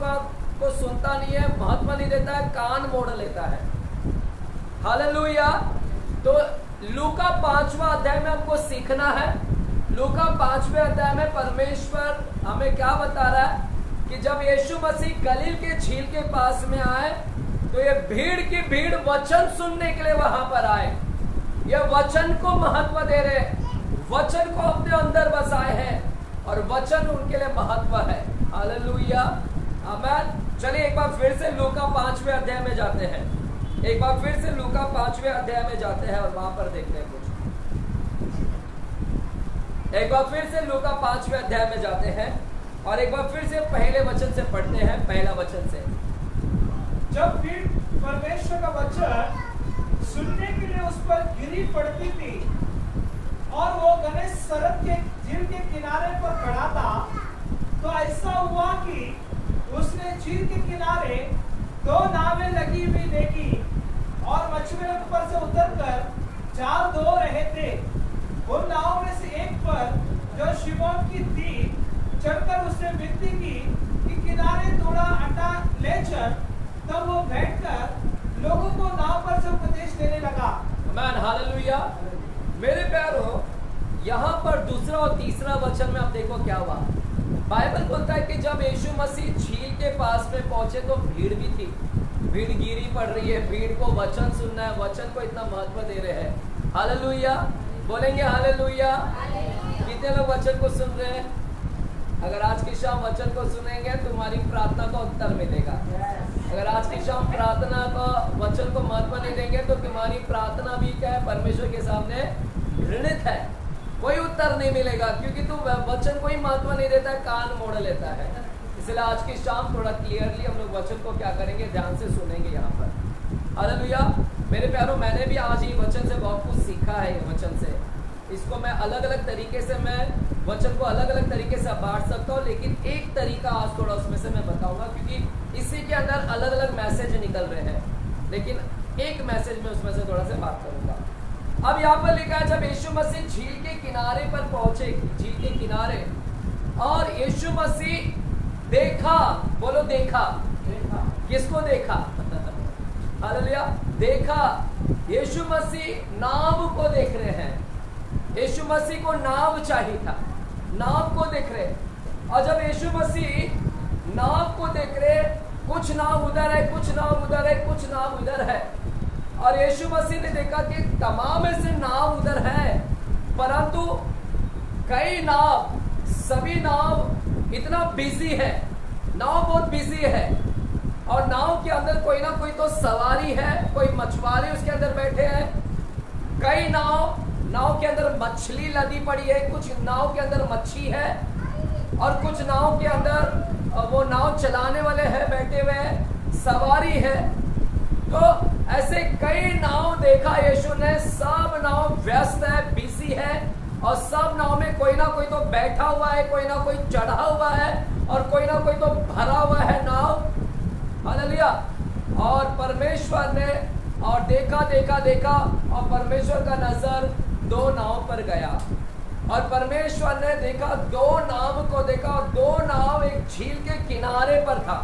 को सुनता नहीं है, महत्व नहीं देता है, कान मोड़ लेता है। हालेलुया। तो लूका 5वां अध्याय में हमको सीखना है। लूका 5वें अध्याय में परमेश्वर हमें क्या बता रहा है कि जब यीशु मसीह गलील के झील के पास में आए तो ये भीड़ की भीड़ वचन सुनने के लिए वहां पर आए। ये वचन को महत्व दे रहे, वचन को अपने अंदर बसाए हैं और वचन उनके लिए महत्व है। हालेलुया, आमेन। चलिए एक बार फिर से लूका 5वें अध्याय में जाते हैं। एक बार फिर से लूका 5वें अध्याय में जाते हैं और वहां पर देखते हैं कुछ। एक बार फिर से लूका 5वें अध्याय में जाते हैं और एक बार फिर से पहले वचन से पढ़ते हैं, पहला वचन से। जब भीड़ परमेश्वर का वचन सुनने के लिए उस पर गिरी पड़ती थी और वो गन्नेसरत के झील के किनारे पर खड़ा था, तो ऐसा हुआ कि उसने झील के किनारे 2 नावें लगी हुई देखी और मछुआरे ऊपर से उतरकर जाल धो रहे थे। उन नावों में से एक पर जो शिमोन की थी, चढ़कर उसने विनती की कि किनारे थोड़ा आटा ले चल। तब वो बैठकर लोगों को नाव पर से उपदेश देने लगा। आमेन, हालेलुया। मेरे प्यारों, यहाँ पर दूसरा और तीसरा वचन में आप देखो क्या हुआ। बाइबल बोलता है कि जब यीशु मसीह झील के पास में पहुंचे तो भीड़ भी थी। भीड़ गिरी पड़ रही है, भीड़ को वचन सुनना है, वचन को इतना महत्व दे रहे हैं। हालेलुया, बोलेंगे हालेलुया। कितने लोग वचन को सुन रहे हैं? अगर आज की शाम वचन को सुनेंगे तुम्हारी प्रार्थना का उत्तर मिलेगा। अगर आज की शाम प्रार्थना को वचन को महत्व नहीं देंगे तो तुम्हारी प्रार्थना भी क्या है? परमेश्वर के सामने घृणित है। कोई उत्तर नहीं मिलेगा, क्योंकि तू वचन को ही महत्व नहीं देता है, कान मोड़ लेता है। इसलिए आज की शाम थोड़ा क्लियरली हम लोग वचन को क्या करेंगे, ध्यान से सुनेंगे यहाँ पर। हालेलुया। मेरे प्यारों, मैंने भी आज ये वचन से बहुत कुछ सीखा है। ये वचन से इसको मैं अलग अलग तरीके से, मैं वचन को अलग अलग तरीके से बांट सकता हूँ, लेकिन एक तरीका आज थोड़ा उसमें से मैं बताऊंगा, क्योंकि इसी के अंदर अलग अलग मैसेज निकल रहे हैं, लेकिन एक मैसेज में उसमें से थोड़ा सा बात करूंगा। अब यहाँ पर लिखा है, जब यीशु मसीह झील के किनारे पर पहुंचे, झील के किनारे, और यीशु मसीह देखा, बोलो देखा, किसको देखा? हालेलुया। देखा, यीशु मसीह नाव को देख रहे हैं। यीशु मसीह को नाव चाहिए था, नाव को देख रहे। और जब यीशु मसीह नाव को देख रहे, कुछ नाव उधर है, कुछ नाव उधर है, कुछ नाव उधर है, और यीशु मसीह ने देखा कि तमाम ऐसे नाव उधर है, परंतु कई नाव, सभी नाव इतना बिजी है, नाव बहुत बिजी है, और नाव के अंदर कोई ना कोई तो सवारी है, कोई मछुआरे उसके अंदर बैठे हैं। कई नाव के अंदर मछली लदी पड़ी है, कुछ नाव के अंदर मच्छी है, और कुछ नाव के अंदर वो नाव चलाने वाले हैं बैठे हुए, सवारी है। तो ऐसे कई नाव देखा यीशु ने, सब नाव व्यस्त है, बिजी है, और सब नाव में कोई ना कोई तो बैठा हुआ है, कोई ना कोई चढ़ा हुआ है, और कोई ना कोई तो भरा हुआ है नाव। हालेलुया। और परमेश्वर ने और देखा, और परमेश्वर का नजर दो नाव पर गया, और परमेश्वर ने देखा, दो नाव को देखा, और दो नाव एक झील के किनारे पर था।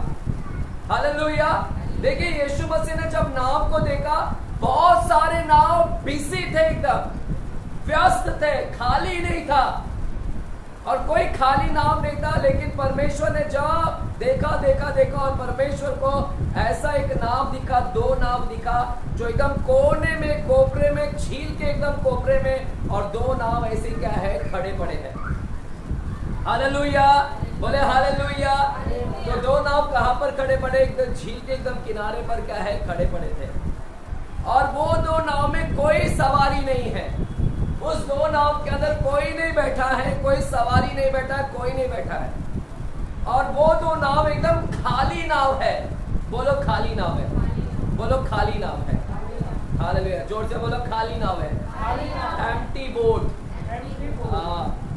हालेलुया। देखिए, यीशु मसीह ने जब नाव को देखा, बहुत सारे नाव बिजी थे, एकदम व्यस्त थे, खाली नहीं था, और कोई खाली नाव नहीं था। लेकिन परमेश्वर ने जब देखा, और परमेश्वर को ऐसा एक नाव दिखा, दो नाव दिखा, जो एकदम कोने में, कोपरे में, झील के एकदम कोपरे में, और दो नाव ऐसे क्या है, खड़े पड़े हैं। हालेलुया, बोले हालेलुया। तो दो नाव कहाँ पर खड़े पड़े? एकदम झील के एकदम किनारे पर क्या है, खड़े पड़े थे, और वो दो नाव में कोई सवारी नहीं है। उस दो नाव के अंदर कोई नहीं बैठा है, कोई सवारी नहीं बैठा है, कोई नहीं बैठा है, और वो दो नाव एकदम खाली नाव है। बोलो खाली नाव है, बोलो खाली नाव है। हालेलुया, जोर से बोलो खाली नाव है, एम्प्टी बोट।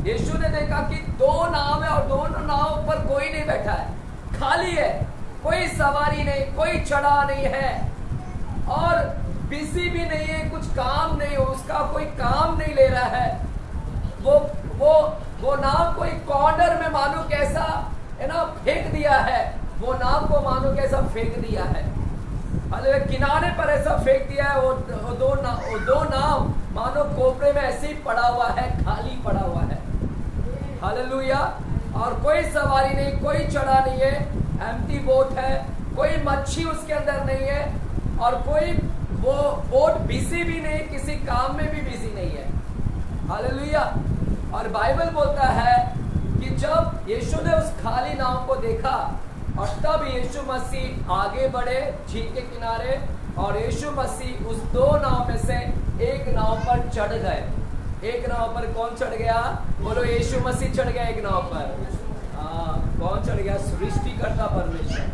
यीशु ने देखा कि दो नाव है, और दोनों नाव पर कोई नहीं बैठा है, खाली है, कोई सवारी नहीं, कोई चढ़ा नहीं है, और बिजी भी नहीं है, कुछ काम नहीं, उसका कोई काम नहीं ले रहा है। वो नाव कोई कॉर्नर में मानो कैसा है ना, फेंक दिया है, वो नाव को मानो कैसा फेंक दिया है, हालेलुया, किनारे पर ऐसा फेंक दिया है। वो दो नाव मानो कोपरे में ऐसे ही पड़ा हुआ है, खाली पड़ा हुआ है। हालेलुया। और कोई सवारी नहीं, कोई चढ़ा नहीं है, एम्प्टी बोट है, कोई मच्छी उसके अंदर नहीं है, और कोई वो बोट बिजी भी नहीं, किसी काम में भी बिजी नहीं है। हालेलुया। और बाइबल बोलता है कि जब यीशु ने उस खाली नाव को देखा, और तब यीशु मसीह आगे बढ़े झील के किनारे, और यीशु मसीह उस दो नाव में से एक नाव पर चढ़ गए। एक नाव पर कौन चढ़ गया? बोलो यीशु मसीह चढ़ गया एक नाव पर। कौन चढ़ गया? सृष्टिकर्ता परमेश्वर,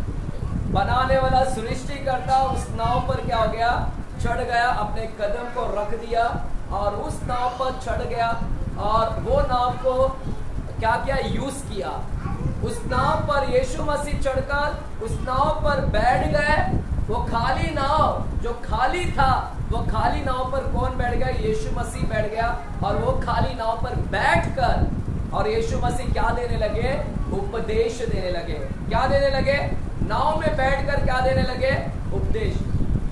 बनाने वाला सृष्टिकर्ता उस नाव पर क्या हो गया? चढ़ गया, अपने कदम को रख दिया और उस नाव पर चढ़ गया, और वो नाव को क्या किया? यूज किया। उस नाव पर यीशु मसीह चढ़कर उस नाव पर बैठ गए। वो खाली नाव जो खाली था, वो खाली नाव पर कौन बैठ गया? यीशु मसीह बैठ गया, और वो खाली नाव पर बैठकर और यीशु मसीह क्या देने लगे? उपदेश देने लगे। क्या देने लगे? नाव में बैठकर क्या देने लगे? उपदेश।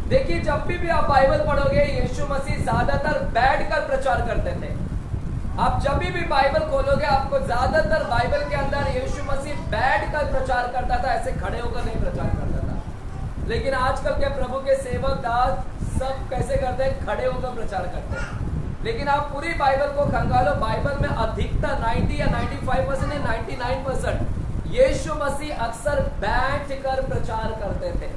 देखिए, जब भी आप बाइबल पढ़ोगे, यीशु मसीह ज्यादातर बैठकर प्रचार करते थे। आप जब भी बाइबल खोलोगे, आपको ज्यादातर बाइबल के अंदर यीशु मसीह बैठकर प्रचार करता था, ऐसे खड़े होकर नहीं प्रचार करता था। लेकिन आजकल के प्रभु के सेवक दास सब कैसे करते हैं? खड़े होकर प्रचार करते हैं। लेकिन आप पूरी बाइबल को खंगालो, बाइबल में अधिकतर 90 या 95% या 99% यीशु मसीह अक्सर बैठकर प्रचार करते थे।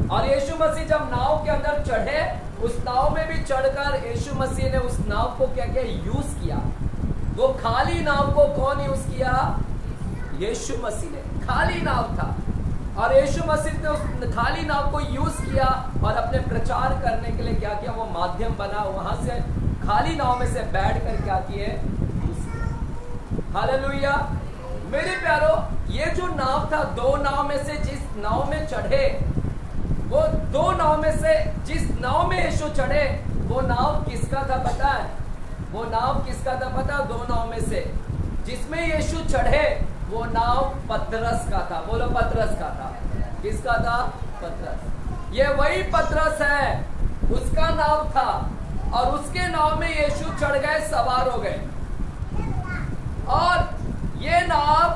और यीशु मसीह जब नाव के अंदर चढ़े उस नाव में भी चढ़कर यीशु मसीह ने उस नाव को क्या किया, यूज किया। वो खाली नाव को कौन यूज किया? यीशु मसीह ने। खाली नाव था और यीशु मसीह ने उस खाली नाव को यूज किया और अपने प्रचार करने के लिए क्या किया, वो माध्यम बना। वहां से खाली नाव में से बैठ कर क्या किए, हालेलुया। मेरे प्यारो, ये जो नाव था, दो नाव में से जिस नाव में चढ़े, वो दो नाव में से जिस नाव में यीशु चढ़े, वो नाव किसका था पता है? वो नाव किसका था पता? दो नाव में से जिसमें यीशु चढ़े वो नाव पतरस का था। बोलो पतरस का था। किसका था? पतरस। ये वही पतरस है, उसका नाव था और उसके नाव में यीशु चढ़ गए, सवार हो गए। और ये नाव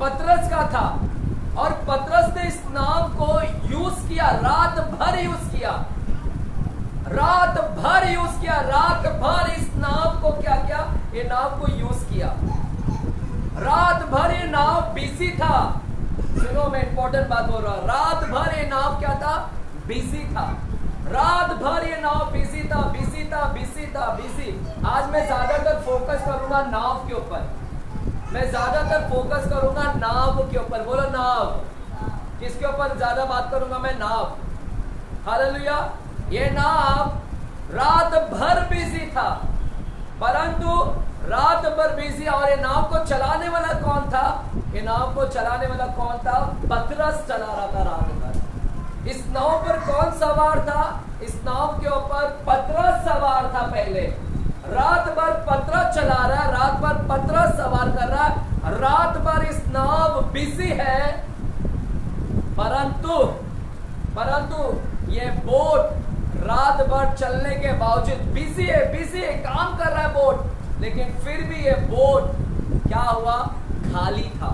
पतरस का था और पतरस ने इस नाव को यूज किया, रात भर यूज किया, रात भर यूज किया, रात भर इस नाव को क्या किया, ये नाव को यूज किया। रात भर ये नाव बिजी था। सुनो, मैं इंपॉर्टेंट बात बोल रहा हूं। रात भर ये नाव क्या था? बिजी था। रात भर ये नाव बिजी था, बिजी था, बिजी था, बिजी। आज मैं ज्यादातर फोकस करूंगा नाव के ऊपर। मैं ज्यादातर फोकस करूंगा नाव के ऊपर। बोलो नाव। किसके ऊपर ज्यादा बात करूंगा मैं? नाव। हालेलुया। ये नाव रात भर बिजी था, परंतु रात भर बिजी। और ये नाव को चलाने वाला कौन था? ये नाव को चलाने वाला कौन था? पतरस चला रहा था रात भर। इस नाव पर कौन सवार था? इस नाव के ऊपर पतरस सवार था। पहले रात भर पतरस चला रहा है, रात भर पतरस सवार कर रहा है, रात भर इस नाव बिजी है, परंतु ये बोट रात भर चलने के बावजूद बिजी है, काम कर रहा है बोट, लेकिन फिर भी ये बोट क्या हुआ? खाली था।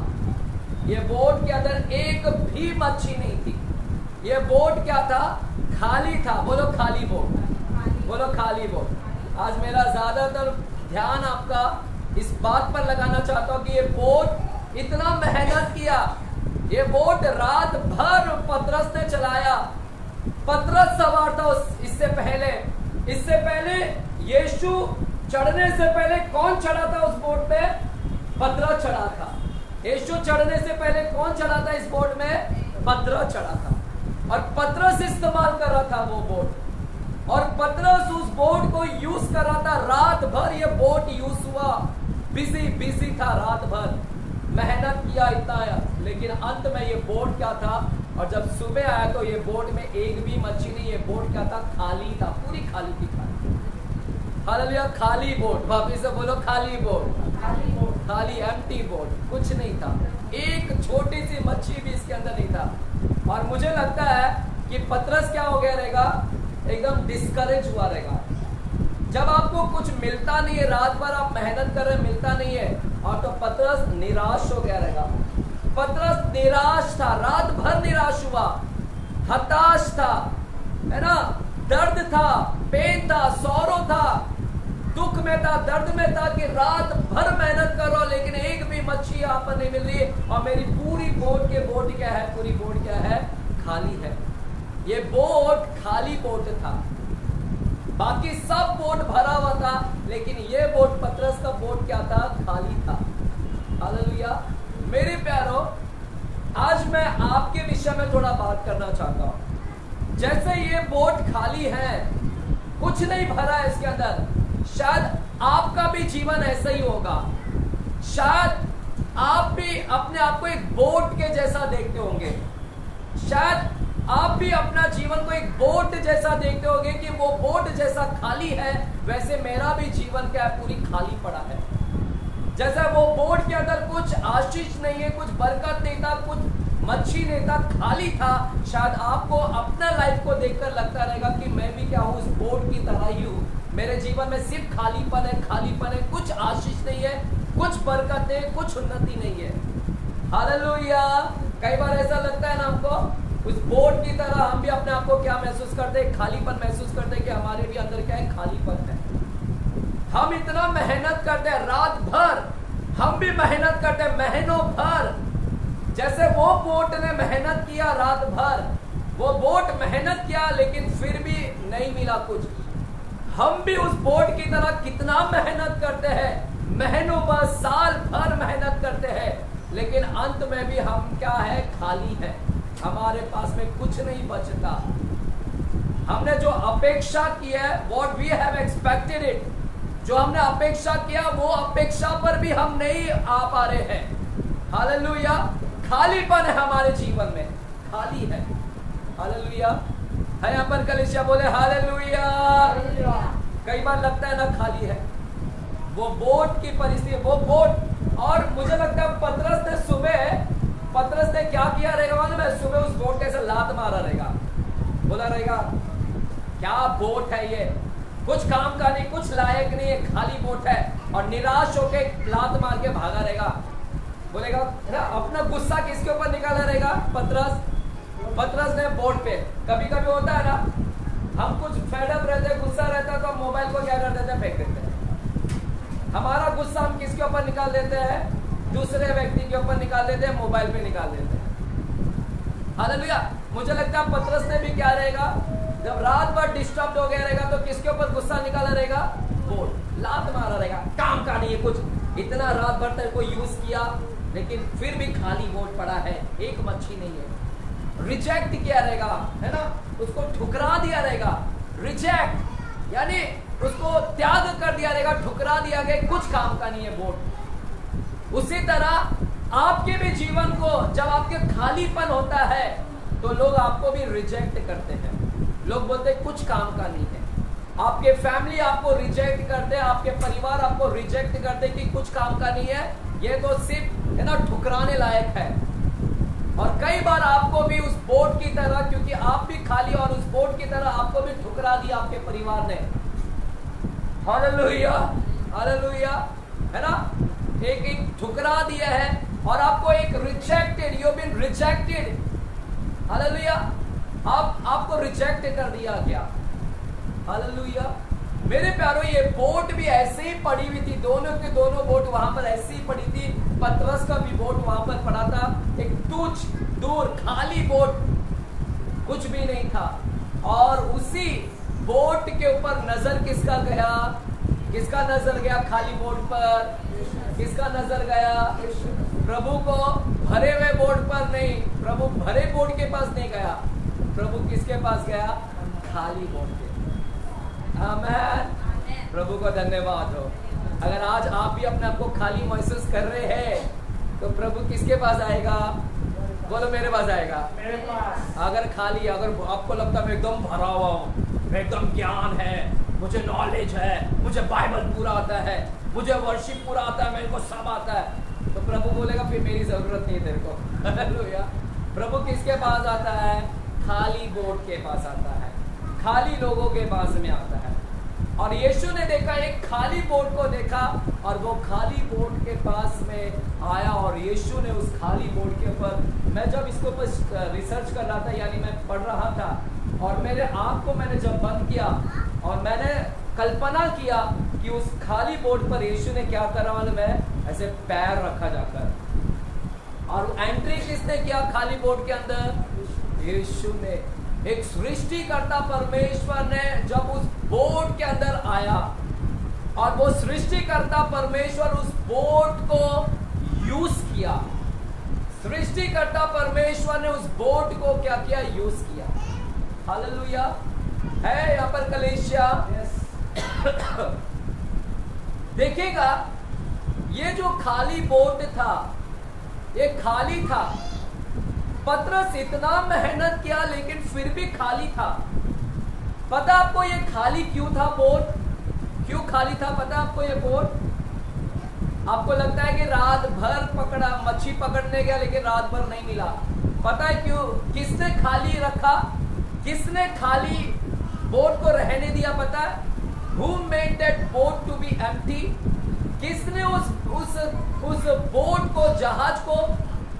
ये बोट के अंदर एक भी मच्छी नहीं थी। ये बोट क्या था? खाली था। बोलो खाली बोट। बोलो खाली बोट। आज मेरा ज्यादातर ध्यान आपका इस बात पर लगाना चाहता हूं कि ये बोट इतना मेहनत किया, ये बोट रात भर पतरस ने चलाया। पतरस सवार था इससे पहले यीशु चढ़ने से पहले कौन चढ़ा था उस बोट में? पतरस चढ़ा था। यीशु चढ़ने से पहले कौन चढ़ा था इस बोट में? पतरस चढ़ा था। और पतरस इस्तेमाल कर रहा था वो बोट, और पतरस उस बोट को यूज कर रहा था। रात भर ये बोट यूज हुआ, बिजी था, रात भर मेहनत किया इतना, लेकिन अंत में ये बोट क्या था? और जब सुबह आया तो ये बोट में एक भी मच्छी नहीं। ये बोट क्या था? खाली था, पूरी खाली थी। हालेलुया। खाली बोट। वापिस से बोलो खाली बोट। खाली एम्प्टी बोट, कुछ नहीं था। एक छोटी सी मच्छी भी इसके अंदर नहीं था। और मुझे लगता है कि पतरस क्या हो गया रहेगा? एकदम डिस्करेज हुआ रहेगा। जब आपको कुछ मिलता नहीं है, रात भर आप मेहनत कर रहे, मिलता नहीं है, और तो पतरस निराश हो गया रहेगा। पतरस निराश था, रात भर निराश हुआ, हताश था, है ना, दर्द था, पेन था, सौरो था, दुख में था, दर्द में था कि रात भर मेहनत करो लेकिन एक भी मच्छी यहाँ पर नहीं मिल रही, और मेरी पूरी बोट क्या है? पूरी बोट क्या है? खाली है। ये बोट खाली बोट था, बाकी सब बोट भरा हुआ था, लेकिन ये बोट, पतरस का बोट क्या था? खाली था। हालेलुया। मेरे प्यारो, आज मैं आपके विषय में थोड़ा बात करना चाहता हूं। जैसे ये बोट खाली है, कुछ नहीं भरा है इसके अंदर, शायद आपका भी जीवन ऐसा ही होगा। शायद आप भी अपने आप को एक बोट के जैसा देखते होंगे। शायद आप भी अपना जीवन को एक बोट जैसा देखते होंगे कि वो बोट जैसा खाली है, वैसे मेरा भी जीवन क्या है? पूरी खाली पड़ा है। जैसे वो बोट के अंदर कुछ आशीष नहीं है, कुछ बरकत नहीं था, कुछ मच्छी नहीं था, खाली था। शायद आपको अपना लाइफ को देखकर लगता रहेगा कि मैं भी क्या हूँ? उस बोट की तरह ही हूँ। मेरे जीवन में सिर्फ खालीपन है, कुछ आशीष नहीं है, कुछ बरकत है, कुछ उन्नति नहीं है। हालेलुया। कई बार ऐसा लगता है ना हमको, उस बोट की तरह हम भी अपने आप को क्या महसूस करते हैं? खालीपन महसूस करते हैं कि हमारे भी अंदर क्या है? खालीपन है। हम इतना मेहनत करते हैं रात भर, हम भी मेहनत करते हैं महीनों भर। जैसे वो बोट ने मेहनत किया रात भर, वो बोट मेहनत किया लेकिन फिर भी नहीं मिला कुछ। हम भी उस बोट की तरह कितना मेहनत करते हैं, महीनों भर साल भर मेहनत करते हैं, लेकिन अंत में भी हम क्या है, खाली है, हमारे पास में कुछ नहीं बचता। हमने जो अपेक्षा की है, what we have expected it, जो हमने अपेक्षा किया वो अपेक्षा पर भी हम नहीं आ पा रहे हैं। हालेलुया। खालीपन है हमारे जीवन में, खाली है। हालेलुया। है यहाँ पर कलीसिया बोले हालेलुया। कई बार लगता है ना खाली है, वो बोट की परिस्थिति, वो बोट। और मुझे लगता है पतरस ने क्या किया रहेगा मालूम है? सुबह उस बोट के ऐसे लात मारा रहेगा, बोला रहेगा क्या बोट है ये, कुछ काम का नहीं, कुछ लायक नहीं है, खाली बोट है। और निराश होके लात मार के भागा रहेगा। बोलेगा ना, अपना गुस्सा किसके ऊपर निकाला रहेगा? पतरस ने बोट पे। कभी कभी होता है ना, हम कुछ फेड अप रहते, गुस्सा रहता तो हम मोबाइल को क्या कर देते हैं, फेंक देते हैं। हमारा गुस्सा हम किसके ऊपर निकाल देते हैं? दूसरे व्यक्ति के ऊपर निकाल देते हैं, मोबाइल पे निकाल देते हैं। हालेलुया। मुझे लगता है पतरस ने भी क्या रहेगा, जब रात भर डिस्टर्ब हो गया रहेगा तो किसके ऊपर गुस्सा निकाला रहेगा? बोट, लात मारा रहेगा, काम का नहीं है कुछ, इतना रात भर तक को यूज किया लेकिन फिर भी खाली बोट पड़ा है, एक मच्छी नहीं है। रिजेक्ट किया रहेगा, है ना, उसको ठुकरा दिया रहेगा। रिजेक्ट यानी उसको त्याग कर दिया रहेगा, ठुकरा दिया गया, कुछ काम का नहीं है बोट। उसी तरह आपके भी जीवन को जब आपके खालीपन होता है तो लोग आपको भी रिजेक्ट करते हैं। लोग बोलते हैं कुछ काम का नहीं है। आपके फैमिली आपको रिजेक्ट करते हैं, आपके परिवार आपको रिजेक्ट करते हैं कि कुछ काम का नहीं है, ये तो सिर्फ है ना ठुकराने लायक है। और कई बार आपको भी उस बोट की तरह, क्योंकि आप भी खाली, और उस बोट की तरह आपको भी ठुकरा दिया आपके परिवार ने। हालेलुया, हालेलुया, है ना, एक ठुकरा दिया है और आपको एक rejected, you have been rejected. Hallelujah. आपको रिजेक्ट कर दिया गया। हालेलुया। मेरे प्यारो, ये बोट भी ऐसे ही पड़ी हुई थी, दोनों के दोनों बोट वहां पर ऐसे ही पड़ी थी। पतरस का भी बोट वहां पर पड़ा था, एक तुच्छ दूर खाली बोट, कुछ भी नहीं था। और उसी बोट के ऊपर नजर किसका गया? किसका नजर गया खाली बोट पर? किसका नजर गया? प्रभु को भरे हुए बोट पर नहीं, प्रभु भरे बोट के पास नहीं गया, प्रभु किसके पास गया? खाली बोट के। आमीन। प्रभु को धन्यवाद हो। अगर आज आप भी अपने आप को खाली महसूस कर रहे हैं तो प्रभु किसके पास आएगा? बोलो मेरे पास आएगा। मेरे पास। अगर खाली, अगर आपको लगता है मैं एकदम भरा हुआ हूँ, मैं एकदम ज्ञान है, मुझे नॉलेज है, मुझे बाइबल पूरा आता है, मुझे वर्शिप पूरा आता है, मेरे को सब आता है, तो प्रभु बोलेगा फिर मेरी जरूरत नहीं है तेरे को। हालेलुया। प्रभु किसके पास आता है? खाली बोट के पास आता है, खाली लोगों के पास में आता है। और यीशु ने देखा, एक खाली बोट को देखा और वो खाली बोट के पास में आया और यीशु ने उस खाली बोट के ऊपर, मैं जब इसके ऊपर रिसर्च कर रहा था, यानी मैं पढ़ रहा था, और मेरे आँख को मैंने जब बंद किया और मैंने कल्पना किया कि उस खाली बोट पर यीशु ने क्या करा मालूम है? ऐसे पैर रखा जाकर, और एंट्री किसने किया खाली बोट के अंदर? यीशु ने। एक सृष्टिकर्ता परमेश्वर ने जब उस बोट के अंदर आया और वो सृष्टिकर्ता परमेश्वर उस बोट को यूज किया, सृष्टिकर्ता परमेश्वर ने उस बोट को क्या किया? यूज किया। हालेलुया। है यहाँ पर कलीसिया। देखिएगा, ये जो खाली बोट था, ये खाली था। पतरस इतना मेहनत किया लेकिन फिर भी खाली था। पता आपको ये खाली क्यों था बोट? क्यों खाली था पता आपको ये बोट? आपको लगता है कि रात भर पकड़ा, मच्छी पकड़ने गया लेकिन रात भर नहीं मिला। पता है क्यों? किसने खाली रखा? किसने खाली बोट को रहने दिया? पता है? Who made that boat to be empty? किसने उस बोट को, जहाज को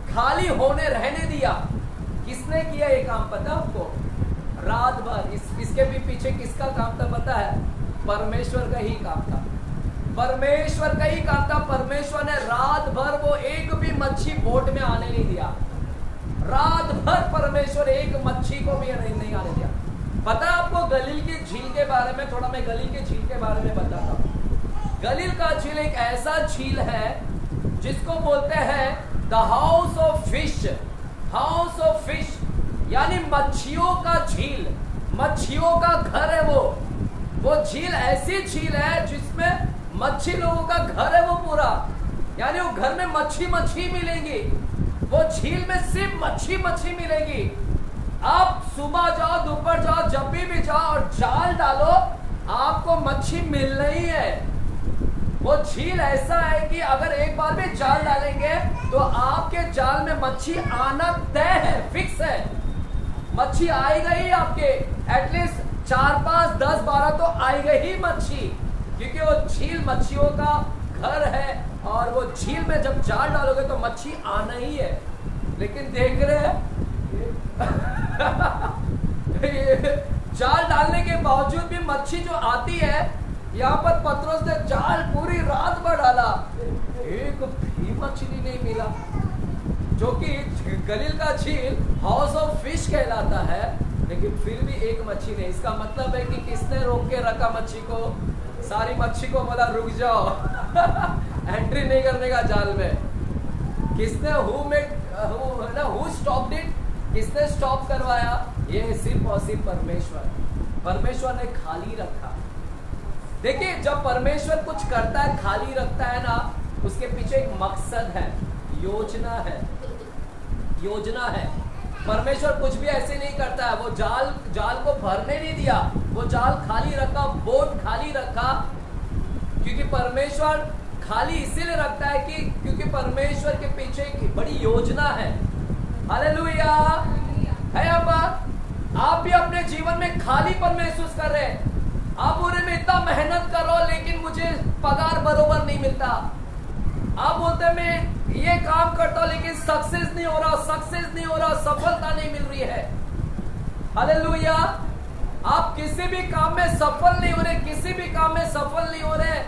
खाली होने रहने दिया? किसने किया ये काम पता आपको? रात भर। इसके भी पीछे किसका काम था पता है? परमेश्वर का ही काम था। परमेश्वर का ही काम था। परमेश्वर ने रात भर वो एक भी मच्छी बोट में आने नहीं दिया। रात भर परमेश्वर एक मच्छी को भी नहीं आने दिया। पता है आपको गलील की झील के बारे में? थोड़ा मैं गलील की झील के बारे में बताता हूँ। गलील का झील एक ऐसा झील है जिसको बोलते हैं the house of fish. House of fish यानी मच्छियों का झील, मच्छियों का घर है वो झील ऐसी झील है जिसमें मच्छी लोगों का घर है वो पूरा, यानी वो घर में मच्छी मिलेगी, वो झील में सिर्फ मच्छी मिलेगी। आप सुबह जाओ दोपहर जाओ जब भी जाओ और जाल डालो आपको मच्छी मिलना ही है। वो झील ऐसा है कि अगर एक बार भी जाल डालेंगे तो आपके जाल में मच्छी आना तय है, फिक्स है। मच्छी आएगा ही आपके, एटलीस्ट 4, 5, 10, 12 तो आएगा ही मच्छी, क्योंकि वो झील मच्छियों का घर है और वो झील में जब जाल डालोगे तो मच्छी आना ही है। लेकिन देख रहे हैं जाल डालने के बावजूद भी मच्छी जो आती है, यहाँ पर पत्रोस ने जाल पूरी रात भर डाला, एक भी मछली नहीं मिला। जो कि गलील का झील हाउस ऑफ फिश कहलाता है, लेकिन फिर भी एक मच्छी नहीं। इसका मतलब है कि किसने रोक के रखा मच्छी को? सारी मच्छी को बोला रुक जाओ एंट्री नहीं करने का जाल में। किसने हु स्टॉप्ड इट? किसने स्टॉप करवाया? ये सिर्फ और सिर्फ परमेश्वर ने खाली रखा। देखिए जब परमेश्वर कुछ करता है खाली रखता है ना, उसके पीछे एक मकसद है, योजना है। परमेश्वर कुछ भी ऐसे नहीं करता है। वो जाल को भरने नहीं दिया, वो जाल खाली रखा, बोट खाली रखा, क्योंकि परमेश्वर खाली इसीलिए रखता है कि क्योंकि परमेश्वर के पीछे एक बड़ी योजना है। हालेलुया है। अब आप भी अपने जीवन में खालीपन महसूस कर रहे हैं। आप बोल रहे मैं इतना मेहनत कर रहा हूं लेकिन मुझे पगार बरोबर नहीं मिलता। आप बोलते हैं मैं ये काम करता हूं लेकिन सक्सेस नहीं हो रहा, सफलता नहीं मिल रही है। हालेलुया। आप किसी भी काम में सफल नहीं हो रहे,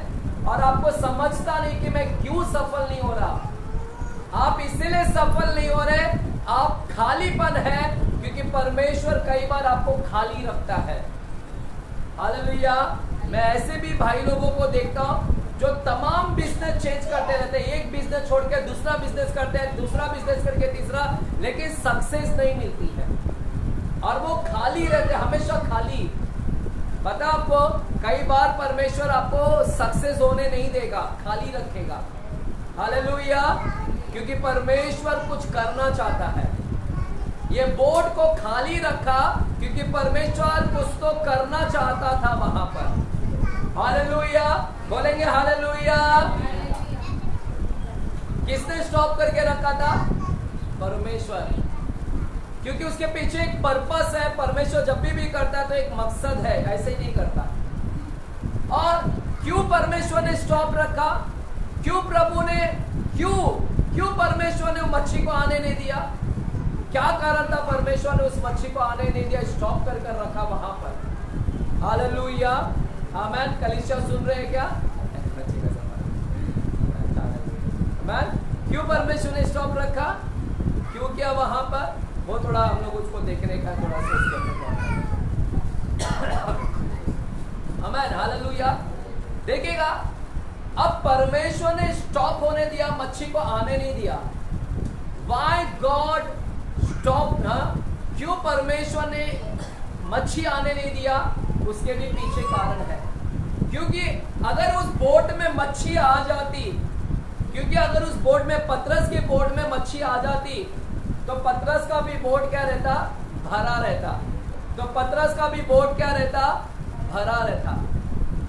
और आपको समझता नहीं कि मैं क्यों सफल नहीं हो रहा। आप इसीलिए सफल नहीं हो रहे, आप खालीपन है, क्योंकि परमेश्वर कई बार आपको खाली रखता है। हालेलुया। मैं ऐसे भी भाई लोगों को देखता हूं जो तमाम बिजनेस चेंज करते रहते हैं, एक बिजनेस छोड़ के दूसरा बिजनेस करते हैं, दूसरा बिजनेस करके तीसरा, लेकिन सक्सेस नहीं मिलती है और वो खाली रहते, हमेशा खाली। पता आपको कई बार परमेश्वर आपको सक्सेस होने नहीं देगा, खाली रखेगा। हालेलुया। क्योंकि परमेश्वर कुछ करना चाहता है। ये बोर्ड को खाली रखा क्योंकि परमेश्वर कुछ तो करना चाहता था वहां पर। हालेलुया। बोलेंगे हालेलुया। किसने स्टॉप करके रखा था? परमेश्वर। क्योंकि उसके पीछे एक पर्पस है। परमेश्वर जब भी करता है तो एक मकसद है, ऐसे ही नहीं करता। और क्यों परमेश्वर ने स्टॉप रखा? क्यों प्रभु ने क्यों परमेश्वर ने मच्छी को आने नहीं दिया? क्या कारण था परमेश्वर ने उस मच्छी को आने नहीं दिया, स्टॉप कर रखा वहां पर? हालेलुया। आमेन। कलीसिया सुन रहे हैं क्या? आमेन। क्यों परमेश्वर ने स्टॉप रखा? क्यों किया वहां पर? वो थोड़ा हम लोग उसको देखने का थोड़ा सा। आमेन। हालेलुया। देखिएगा, अब परमेश्वर ने स्टॉप होने दिया, मच्छी को आने नहीं दिया। Why God stop? क्यों परमेश्वर ने मच्छी आने नहीं दिया? उसके भी पीछे कारण है। क्योंकि अगर उस बोट में मच्छी आ जाती, क्योंकि अगर उस बोट में पतरस के बोट में मच्छी आ जाती तो पतरस का भी बोट क्या रहता? भरा रहता। तो पतरस का भी बोट क्या रहता? भरा रहता।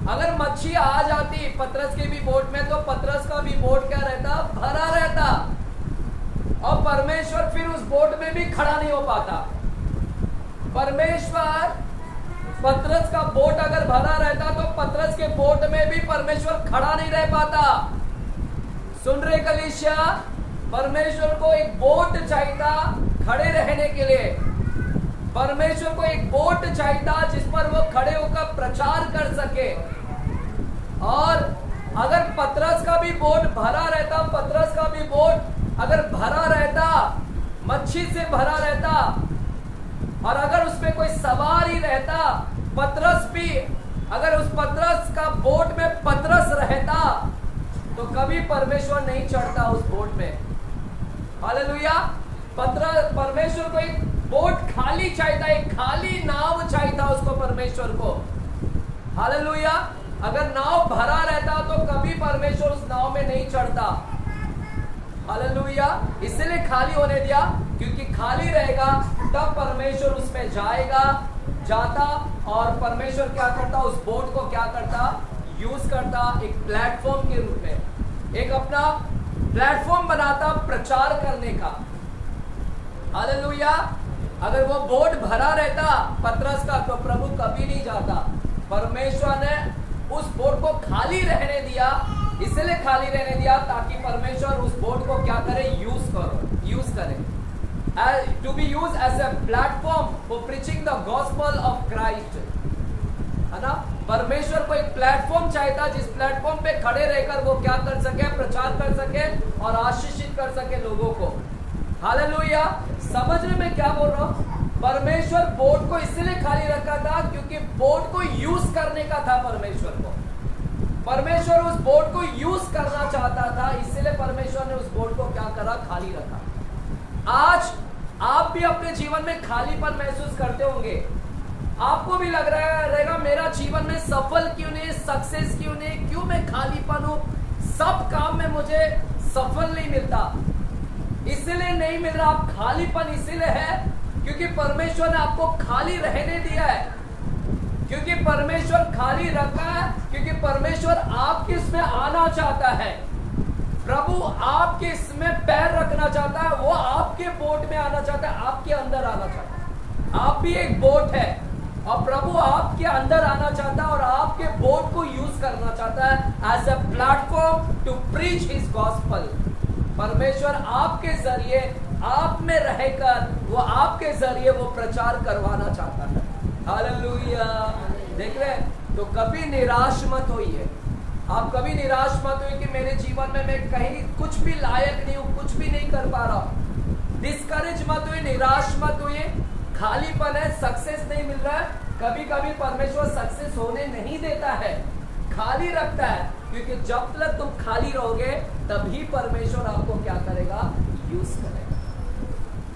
अगर मच्छी आ जाती पतरस के भी बोट में तो पतरस का भी बोट क्या रहता? भरा रहता। और परमेश्वर फिर उस बोट में भी खड़ा नहीं हो पाता। परमेश्वर, पतरस का बोट अगर भरा रहता तो पतरस के बोट में भी परमेश्वर खड़ा नहीं रह पाता। सुन रहे कलीसिया? परमेश्वर को एक बोट चाहिए था खड़े रहने के लिए। परमेश्वर को एक बोट चाहिए था जिस पर वो खड़े होकर प्रचार कर सके। और अगर पतरस का भी बोट भरा रहता, पतरस का भी बोट अगर भरा रहता, मच्छी से भरा रहता और अगर उसमें कोई सवार ही रहता, पतरस भी, अगर उस पतरस का बोट में पतरस रहता तो कभी परमेश्वर नहीं चढ़ता उस बोट में। हालेलुया। परमेश्वर को एक बोट खाली चाहिए था, एक खाली नाव चाहिए था उसको, परमेश्वर को। हालेलुया। अगर नाव भरा रहता तो कभी परमेश्वर उस नाव में नहीं चढ़ता। हालेलुया। इसलिए खाली होने दिया, क्योंकि खाली रहेगा तब परमेश्वर उसमें जाता और परमेश्वर क्या करता, उस बोट को क्या करता, यूज करता एक प्लेटफॉर्म के रूप में, एक अपना प्लेटफॉर्म बनाता प्रचार करने का। हालेलुया। अगर वो बोट भरा रहता पतरस का तो प्रभु कभी नहीं जाता। परमेश्वर ने उस बोट को खाली रहने दिया, इसलिए खाली रहने दिया ताकि परमेश्वर उस बोट को क्या करे, यूज करे to be used as a platform for preaching the gospel of Christ, है ना। परमेश्वर को एक प्लेटफॉर्म चाहिए था जिस प्लेटफॉर्म पे खड़े रहकर वो क्या कर सके, प्रचार कर सके और आशीषित कर सके लोगों को। हालेलुया। समझने में क्या बोल रहा हूं? परमेश्वर बोट को इसलिए खाली रखा था क्योंकि बोट को यूज करने का था परमेश्वर को। परमेश्वर उस बोट को यूज करना चाहता था, इसलिए परमेश्वर ने उस बोट को क्या करा, खाली रखा। आज आप भी अपने जीवन में खालीपन महसूस करते होंगे। आपको भी लग रहा रहेगा मेरा जीवन में सफल क्यों नहीं, सक्सेस क्यों नहीं, क्यों मैं खालीपन हूं, सब काम में मुझे सफल नहीं मिलता। इसलिए नहीं मिल रहा, आप खालीपन इसीलिए है क्योंकि परमेश्वर ने आपको खाली रहने दिया है, क्योंकि परमेश्वर खाली रखा है, क्योंकि परमेश्वर आपके इसमें आना चाहता है। प्रभु आपके इसमें पैर रखना चाहता है, वो आपके बोट में आना चाहता है, आपके अंदर आना चाहता है। आप भी एक बोट है और प्रभु आपके अंदर आना चाहता है और आपके बोट को यूज करना चाहता है as a platform to preach his gospel. परमेश्वर आपके जरिए, आप में रहकर वो आपके जरिए वो प्रचार करवाना चाहता है। हालेलुया। देख रहे, तो कभी निराश मत होइए। आप कभी निराश मत हुई कि मेरे जीवन में मैं कहीं कुछ भी लायक नहीं हूं, कुछ भी नहीं कर पा रहा हूं। डिस्करेज मत हुई, निराश मत हुई। खालीपन है, सक्सेस नहीं मिल रहा है। कभी कभी परमेश्वर सक्सेस होने नहीं देता है, खाली रखता है, क्योंकि जब तक तुम खाली रहोगे तभी परमेश्वर आपको क्या करेगा, यूज करेगा।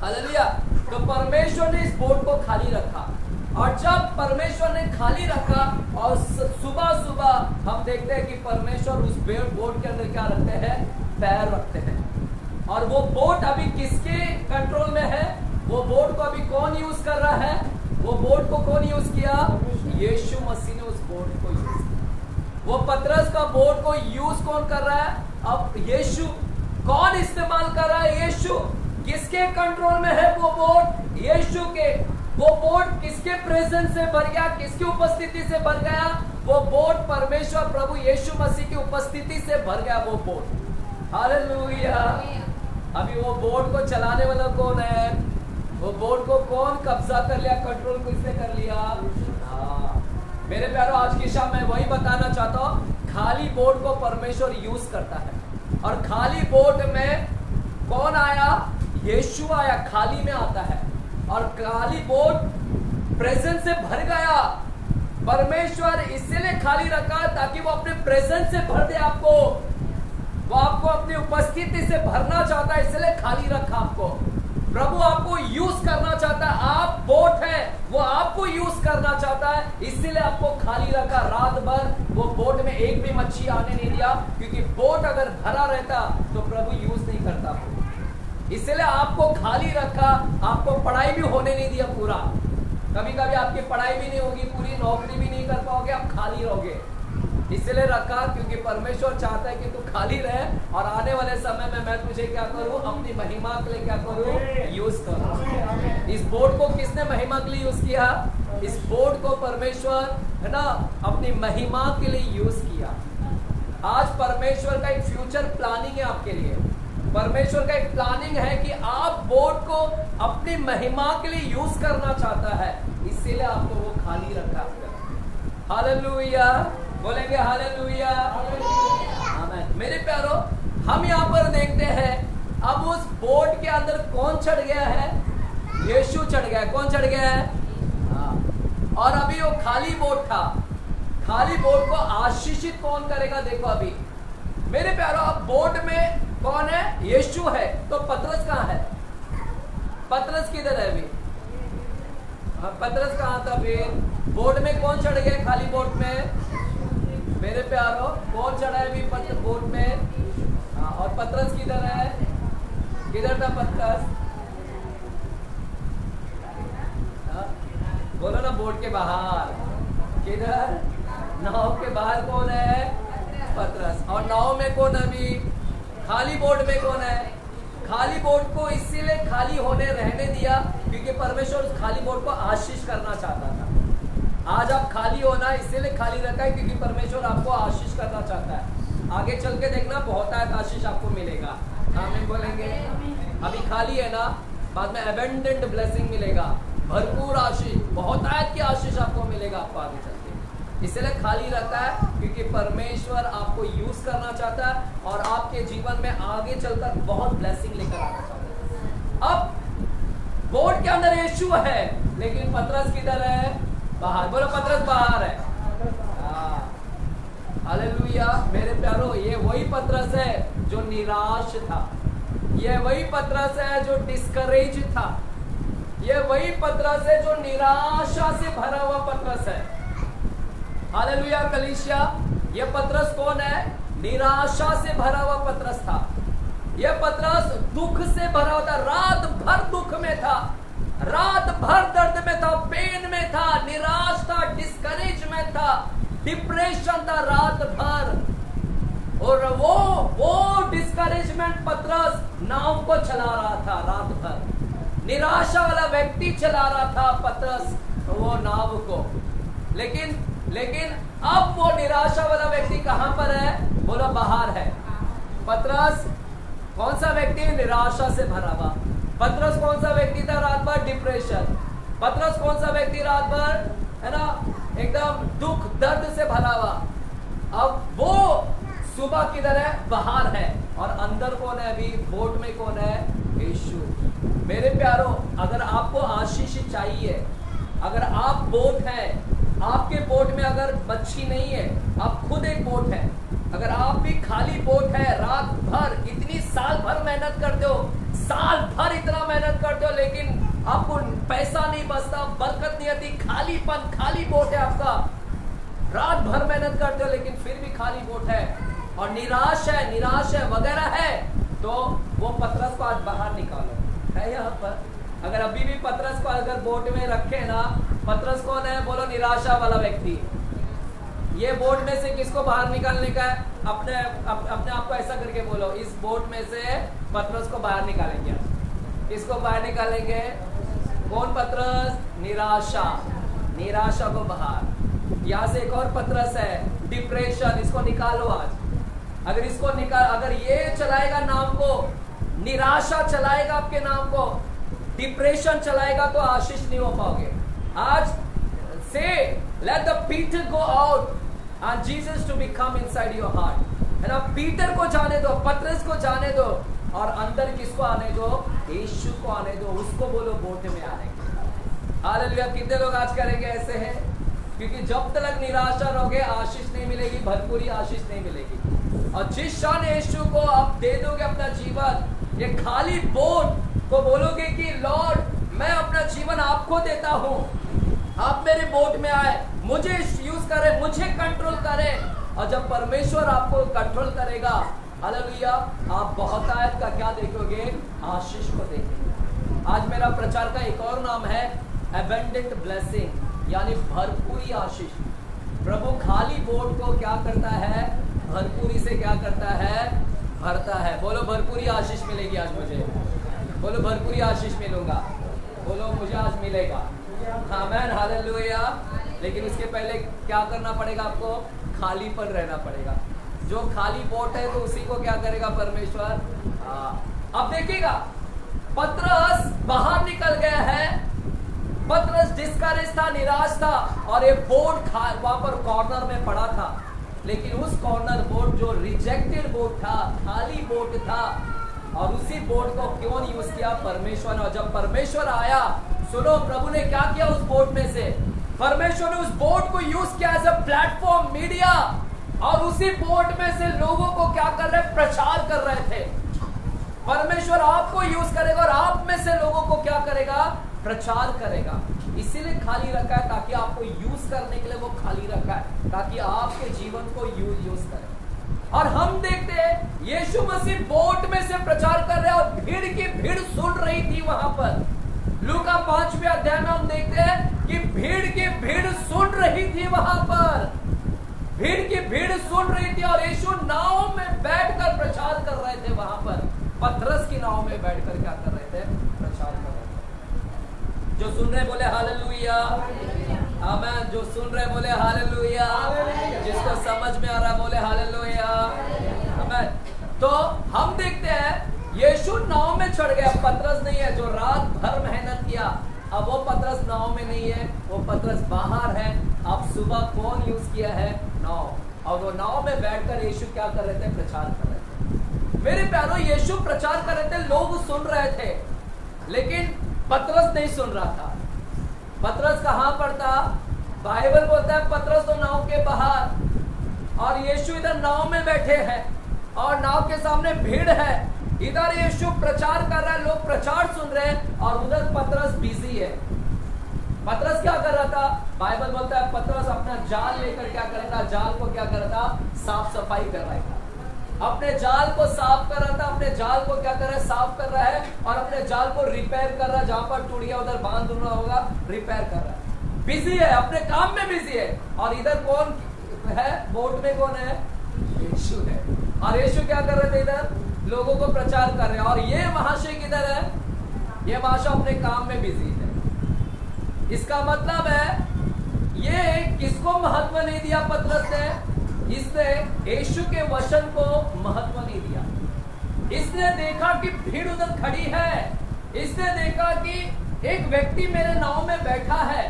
हालेलुया। तो परमेश्वर ने इस बोट को खाली रखा और जब परमेश्वर ने खाली रखा और सुबह सुबह हम देखते हैं कि परमेश्वर उस बोट के अंदर क्या रखते हैं, पैर रखते हैं। और वो बोट अभी किसके कंट्रोल में है, वो बोट को अभी कौन यूज कर रहा है, वो बोट को कौन यूज किया, यीशु मसीह ने उस बोट को यूज किया। वो पतरस का बोट को यूज कौन कर रहा है, अब यीशु। कौन इस्तेमाल कर रहा है, यीशु। किसके कंट्रोल में है वो बोट, यीशु के। वो बोट किसके प्रेजेंस से भर गया, किसकी उपस्थिति से भर गया, वो बोट परमेश्वर प्रभु यीशु मसीह की उपस्थिति से भर गया वो बोट। हालेलुया। अभी वो बोट को चलाने वाला कौन है, वो बोट को कौन कब्जा कर लिया, कंट्रोल किसने कर लिया। हाँ मेरे प्यारों, आज की शाम मैं वही बताना चाहता हूँ, खाली बोट को परमेश्वर यूज करता है। और खाली बोट में कौन आया, यीशु आया, खाली में आता है। और खाली बोट प्रेजेंस से भर गया। परमेश्वर इसलिए खाली रखा ताकि वो अपने प्रेजेंस से भर दे आपको। वो आपको अपनी उपस्थिति से भरना चाहता है, इसलिए खाली रखा आपको। प्रभु आपको यूज करना चाहता है, आप बोट है, वो आपको यूज करना चाहता है, इसीलिए आपको खाली रखा। रात भर वो बोट में एक भी मच्छी आने नहीं दिया, क्योंकि बोट अगर भरा रहता तो प्रभु यूज नहीं करता। इसलिए आपको खाली रखा, आपको पढ़ाई भी होने नहीं दिया पूरा। कभी कभी आपकी पढ़ाई भी नहीं होगी पूरी, नौकरी भी नहीं कर पाओगे, आप खाली रहोगे। इसलिए रखा क्योंकि परमेश्वर चाहता है कि तू खाली रहे और आने वाले समय में मैं तुझे क्या करूं, अपनी महिमा के लिए क्या करूं, यूज करूं। इस बोर्ड को किसने महिमा के लिए यूज किया, इस बोर्ड को परमेश्वर है ना अपनी महिमा के लिए यूज किया। आज परमेश्वर का एक फ्यूचर प्लानिंग है आपके लिए। परमेश्वर का एक प्लानिंग है कि आप बोर्ड को अपनी महिमा के लिए यूज करना चाहता है, इसीलिए आपको वो खाली रखा है। हालेलुया, बोलेंगे हालेलुया। आमीन। मेरे प्यारो, हम यहाँ पर देखते हैं अब उस बोट के अंदर कौन चढ़ गया है? यीशु चढ़ गया है। कौन चढ़ गया है? हाँ। और अभी वो खाली बोट था। खाली बोट को आशीषित कौन करेगा? देखो अभी मेरे प्यारो, अब बोट में कौन है? यीशु है। तो पतरस कहाँ है? पतरस किधर है अभी? पतरस कहाँ था अभी? बोट में कौन चढ़ गया? खाली बोट में मेरे प्यारो कौन चढ़ा है अभी बोट में? हाँ, और पतरस किधर है? किधर था पतरस? हाँ, बोलो ना, बोट के बाहर। किधर? नाव के बाहर कौन है? पतरस। और नाव में कौन अभी? खाली बोट में कौन है? खाली बोट को इसीलिए खाली होने रहने दिया क्योंकि परमेश्वर उस खाली बोट को आशीष करना चाहता था। आज आप खाली होना इसीलिए खाली रखा है क्योंकि परमेश्वर आपको आशीष करना चाहता है। आगे चल के देखना, बहुत आशीष आपको मिलेगा। आमीन बोलेंगे? अभी खाली है ना, बाद में अबंडेंट ब्लेसिंग मिलेगा, भरपूर आशीष, बहुत आयत की आशीष आपको मिलेगा आपको आगे चल के। इसलिए खाली रहता है क्योंकि परमेश्वर आपको यूज करना चाहता है और आपके जीवन में आगे चलकर बहुत ब्लेसिंग लेकर आना चाहता है। अब बोट के अंदर यीशु है लेकिन पतरस किधर है? बाहर। बोलो पतरस बाहर है। हालेलुया मेरे प्यारो, ये वही पतरस है जो निराश था। ये वही पतरस है जो डिस्करेज था। ये वही पतरस है जो निराशा से भरा हुआ पतरस है। हालेलुया कलीसिया, ये पतरस कौन है? निराशा से भरा हुआ पतरस था। ये पतरस दुख से भरा हुआ था, रात भर दुख में था, रात भर दर्द में था, पेन में था, निराश था, डिस्करेज में था, डिप्रेशन था रात भर। और वो डिस्करेजमेंट पतरस नाव को चला रहा था रात भर। निराशा वाला व्यक्ति चला रहा था पतरस वो नाव को। लेकिन अब वो निराशा वाला व्यक्ति कहां पर है? बोलो बाहर है। पतरस कौन सा व्यक्ति? निराशा से भरा हुआ। पतरस कौन सा व्यक्ति था रात भर? डिप्रेशन। पतरस कौन सा व्यक्ति रात भर, है ना, एकदम दुख दर्द से भरा हुआ। अब वो सुबह किधर है? बाहर है। और अंदर कौन है अभी? बोट में कौन है? यीशु। मेरे प्यारो, अगर आपको आशीष चाहिए, अगर आप बोट हैं, आपके बोट में अगर मच्छी नहीं है, आप खुद एक बोट है, अगर आप भी खाली बोट है, रात भर इतनी साल भर मेहनत करते हो, साल भर इतना मेहनत करते हो, लेकिन आपको पैसा नहीं बचता, बरकत नहीं आती, खालीपन, खाली बोट है आपका, रात भर मेहनत करते हो लेकिन फिर भी खाली बोट है और निराश है वगैरह है, तो वो पतरस को आज बाहर निकालो। है यहाँ पर? अगर अभी भी पतरस को अगर बोट में रखे ना, पतरस कौन है? बोलो निराशा वाला व्यक्ति। ये बोट में से किसको बाहर निकालने का है? अपने आप को ऐसा करके बोलो, इस बोट में से पतरस को बाहर निकालेंगे। किसको बाहर निकालेंगे? कौन पतरस? निराशा को बाहर। यहाँ से एक और पतरस है, डिप्रेशन, इसको निकालो आज। अगर ये चलाएगा नाम को, निराशा चलाएगा आपके नाम को, डिप्रेशन चलाएगा तो आशीष नहीं हो पाओगे। आज से let the Peter go out and Jesus to become inside your heart, है ना? पीटर को जाने दो, पतरस को जाने दो और अंदर किसको आने दो? यीशु को आने दो। उसको बोलो बोट में आने के। हालेलुया। कितने लोग आज करेंगे ऐसे हैं? क्योंकि जब तक निराशा रहोगे आशीष नहीं मिलेगी, भरपूरी आशीष नहीं मिलेगी। और जिस क्षण यीशु को आप दे दोगे अपना जीवन, ये खाली बोट को बोलोगे कि लॉर्ड मैं अपना जीवन आपको देता हूँ, आप मेरे बोट में आए, मुझे यूज करे, मुझे कंट्रोल करे, और जब परमेश्वर आपको कंट्रोल करेगा, हालेलुया, आप बहुत आयत का क्या देखोगे? आशीष को देखेंगे। आज मेरा प्रचार का एक और नाम है अबंडेंट ब्लेसिंग, यानी भरपूरी आशीष। प्रभु खाली बोट को क्या करता है? भरपूरी से क्या करता है? भरता है। बोलो भरपूरी आशीष मिलेगी आज मुझे। बोलो भरपूरी आशीष मिलूंगा। बोलो मुझे आज मिलेगा। आमीन, हालेलुया। लेकिन उसके पहले क्या करना पड़ेगा? आपको खाली पर रहना पड़ेगा। जो खाली बोट है तो उसी को क्या करेगा परमेश्वर? अब देखिएगा, पतरस बाहर निकल गया है। पतरस डिस्करेज था, निराश था, और ये बोट वहां पर कॉर्नर में पड़ा था। लेकिन उस कॉर्नर बोट जो रिजेक्टेड बोट था, खाली बोट था, और उसी बोट को क्यों यूज किया परमेश्वर ने। और जब परमेश्वर आया, सुनो प्रभु ने क्या किया उस बोट में से, परमेश्वर ने उस बोट को यूज किया एज अ प्लेटफॉर्म, मीडिया, और उसी बोट में से लोगों को क्या कर रहे, प्रचार कर रहे थे। परमेश्वर आपको यूज करेगा और आप में से लोगों को क्या करेगा, प्रचार करेगा। इसीलिए खाली रखा है, ताकि आपको यूज करने के लिए वो खाली रखा है, ताकि आपके जीवन को यूज करे। और हम देखते हैं यीशु मसीह बोट में से प्रचार कर रहे हैं और भीड़ की भीड़ सुन रही थी वहां पर। लूका 5वें अध्याय में हम देखते हैं कि भीड़ की भीड़ सुन रही थी वहां पर, भीड़ की भीड़ सुन रही थी। और यीशु नाव में बैठकर प्रचार कर रहे थे वहां पर, पतरस की नाव में बैठकर क्या कर रहे थे, प्रचार कर रहे थे। जो सुन रहे बोले हालेलुया, आमीन। जो सुन रहे बोले हालेलुया, जिसको समझ में आ रहा बोले हालेलुया, आमीन। तो हम देखते हैं यीशु नाव में चढ़ गया, पतरस नहीं है जो रात भर मेहनत किया। अब वो पतरस नाव में नहीं है, वो पतरस बाहर है। अब सुबह कौन यूज किया है, नाव, और वो नाव में बैठकर यीशु क्या कर रहे थे, प्रचार कर रहे थे। मेरे प्यारों, यीशु प्रचार कर रहे थे, लोग सुन रहे थे, लेकिन पतरस नहीं सुन रहा था। पतरस कहां पर था, बाइबल बोलता है पतरस तो नाव के बाहर, और यीशु इधर नाव में बैठे हैं, और नाव के सामने भीड़ है। इधर यीशु प्रचार कर रहा है, लोग प्रचार सुन रहे हैं, और उधर पतरस बिजी है। पतरस क्या कर रहा था, बाइबल बोलता है पतरस अपना जाल लेकर क्या कर रहा था, जाल को क्या कर रहा था, साफ सफाई कर रहा था। अपने जाल को साफ कर रहा था, अपने जाल को क्या कर रहा है, साफ कर रहा है, और अपने जाल को रिपेयर कर रहा है। जहां पर टूटिया उधर बांध दूंगा होगा, रिपेयर कर रहा है, बिजी है, अपने काम में बिजी है। और इधर कौन है, बोट में कौन है, यीशु है। और यीशु क्या कर रहे थे, इधर लोगों को प्रचार कर रहे हैं। और ये महाशय किधर है, ये महाशय अपने काम में बिजी है। इसका मतलब है ये किसको महत्व नहीं दिया पतरस ने, इसने यीशु के वचन को महत्व नहीं दिया। इसने देखा कि भीड़ उधर खड़ी है, इसने देखा कि एक व्यक्ति मेरे नाव में बैठा है,